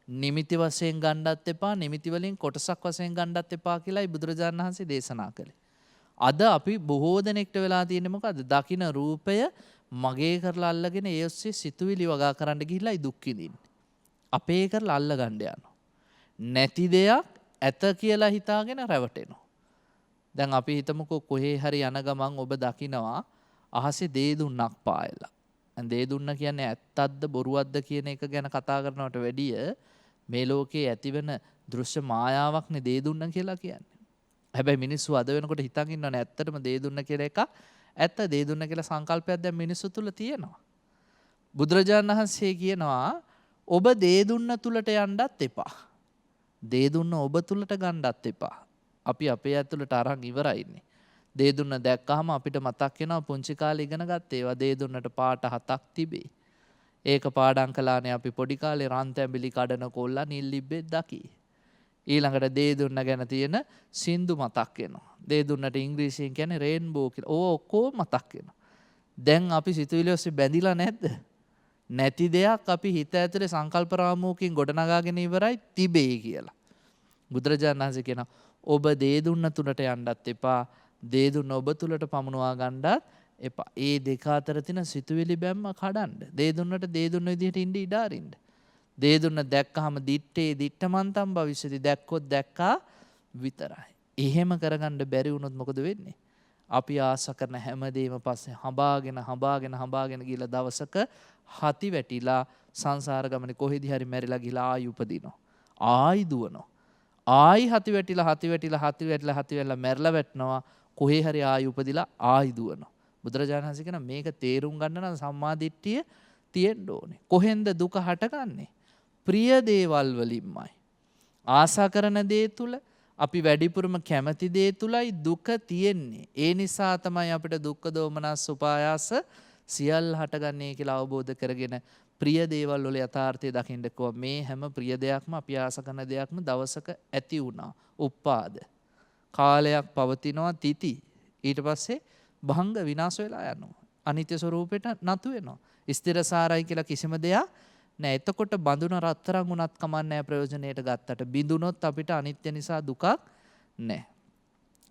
නිමිති වශයෙන් ගණ්ඩත් එපා, නිමිති වලින් කොටසක් වශයෙන් ගණ්ඩත් එපා කියලායි බුදුරජාණන් වහන්සේ දේශනා කළේ. අද අපි බොහෝ දෙනෙක්ට වෙලා තියෙන්නේ මොකද්ද? දකින රූපය මගේ කරලා අල්ලගෙන ඒ ඔස්සේ සිතුවිලි වගා කරන්න ගිහිල්ලායි දුක් විඳින්නේ. අපේ කරලා අල්ල ගන්න යනවා. නැති දෙයක් ඇත කියලා හිතාගෙන රැවටෙනවා. දැන් අපි හිතමුකෝ කොහේ හරි යන ගමන් ඔබ දකිනවා අහසේ දේ දුන්නක් පායලා. දේ දුන්න කියන්නේ ඇත්තක්ද බොරුවක්ද කියන එක ගැන කතා කරනවට වැඩිය මේ ලෝකේ ඇතිවෙන දෘශ්‍ය මායාවක්නේ දේ දුන්න කියලා කියන්නේ. හැබැයි මිනිස්සු අද වෙනකොට හිතන් ඉන්නවනේ ඇත්තටම දේ දුන්න කියලා එකක් ඇත්ත දේ දුන්න කියලා සංකල්පයක් දැන් මිනිස්සු තුල තියෙනවා. බුදුරජාණන් වහන්සේ කියනවා ඔබ දේ දුන්න තුලට යන්නත් එපා. දේ දුන්න ඔබ තුලට ගන්නත් එපා. අපි අපේ ඇතුළට අරන් ඉවරයිනේ. දේ දුන්න දැක්කහම අපිට මතක් වෙනවා පුංචි කාලේ ඉගෙන ගත්ත ඒවා. දේ දුන්නට පාට 7ක් තිබේ. ඒක පාඩම් කළානේ අපි පොඩි කාලේ රන් තැඹිලි කඩන කොල්ලා නිල්ලිබ්බෙත් දකි. ඊළඟට දේ දුන්න ගැන තියෙන සින්දු මතක් වෙනවා. දේ දුන්නට ඉංග්‍රීසියෙන් කියන්නේ රේන්බෝ කියලා. ඕවා ඔක්කොම මතක් වෙනවා. දැන් අපි සිතුවිලි ඔස්සේ බැඳිලා නැද්ද? නැති දෙයක් අපි හිත ඇතුලේ සංකල්ප රාමුවකින් ගොඩනගාගෙන ඉවරයි තිබේ කියලා. බුදුරජාණන් වහන්සේ කියනවා ඔබ දේ දුන්න තුලට යන්නත් එපා. දේ දුන්න ඔබ තුලට පමුණවා ගන්නත් එපා. ඒ දෙක අතර තියෙන සිතුවිලි බැම්ම කඩන්න. දේ දුන්නට දේ දුන්න විදිහට ඉඳ ඉඩ අරින්න. දේ දුන්න දැක්කහම දිත්තේ දිත්තමන්තම් භවිෂ්‍යති දැක්කොත් දැක්කා විතරයි. එහෙම කරගන්න බැරි වුණොත් මොකද වෙන්නේ? අපි ආස කරන හැමදේම පස්සේ හඹාගෙන ගිහලා දවසක හති වැටිලා සංසාර ගමනේ කොහෙදි හරි මැරිලා ගිහලා ආයි උපදිනවා. ආයි දුවනවා. ආයි හති වැටිලා මැරලා වැටෙනවා. කොහේ හරි ආයි උපදිලා ආයි දුවනවා. බුදුරජාණන් වහන්සේ කියන මේක තේරුම් ගන්න නම් සම්මාදිට්ඨිය තියෙන්න ඕනේ. කොහෙන්ද දුක හටගන්නේ? ප්‍රිය දේවල් වලින්මයි. ආසා කරන දේ තුල අපි වැඩිපුරම කැමති දේ තුලයි දුක තියෙන්නේ. ඒ නිසා තමයි අපිට දුක්ඛ දෝමනස් උපායාස සියල්ල හටගන්නේ කියලා අවබෝධ කරගෙන ප්‍රිය දේවල් වල යථාර්ථය දකින්න කො මේ හැම ප්‍රිය දෙයක්ම අපි ආස කරන දෙයක්ම දවසක ඇති වුණා. උපාද කාලයක් පවතිනවා තිති. ඊට පස්සේ භංග විනාශ වෙලා යනවා. අනිත්‍ය ස්වરૂපයට නතු වෙනවා. ස්ථිරසාරයි කියලා කිසිම දෙයක් නෑ. එතකොට බඳුන රත්තරන් උනත් කමන්නේ ප්‍රයෝජනෙට ගත්තට බිඳුනොත් අපිට අනිත්‍ය නිසා දුකක් නෑ.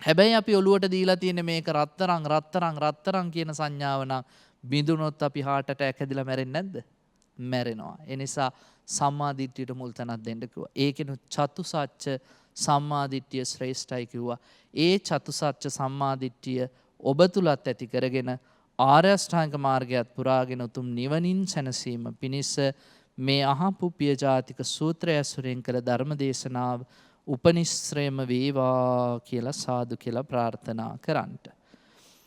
හැබැයි අපි ඔළුවට දීලා තියෙන මේක රත්තරන් කියන සංඥාව නම් බිඳුනොත් අපි heart attack හැදිලා මැරෙන්නේ නැද්ද? මැරෙනවා. ඒ නිසා සම්මාදිට්ඨියට මුල් තැනක් දෙන්න කිව්වා. ඒකෙනු චතුසත්‍ය සම්මාදිට්ඨිය ශ්‍රේෂ්ඨයි කිව්වා. ඒ චතුසත්‍ය සම්මාදිට්ඨිය ඔබ තුලත් ඇති කරගෙන ආර්ය අෂ්ටාංග මාර්ගයත් පුරාගෙන උතුම් නිවනින් සැනසීම පිණිස මේ අහපු පිය ජාතික සූත්‍රය ඇසුරෙන් කළ ධර්ම දේශනාව උපනිශ්‍රේම වේවා කියලා සාදු කියලා ප්‍රාර්ථනා කරන්ට.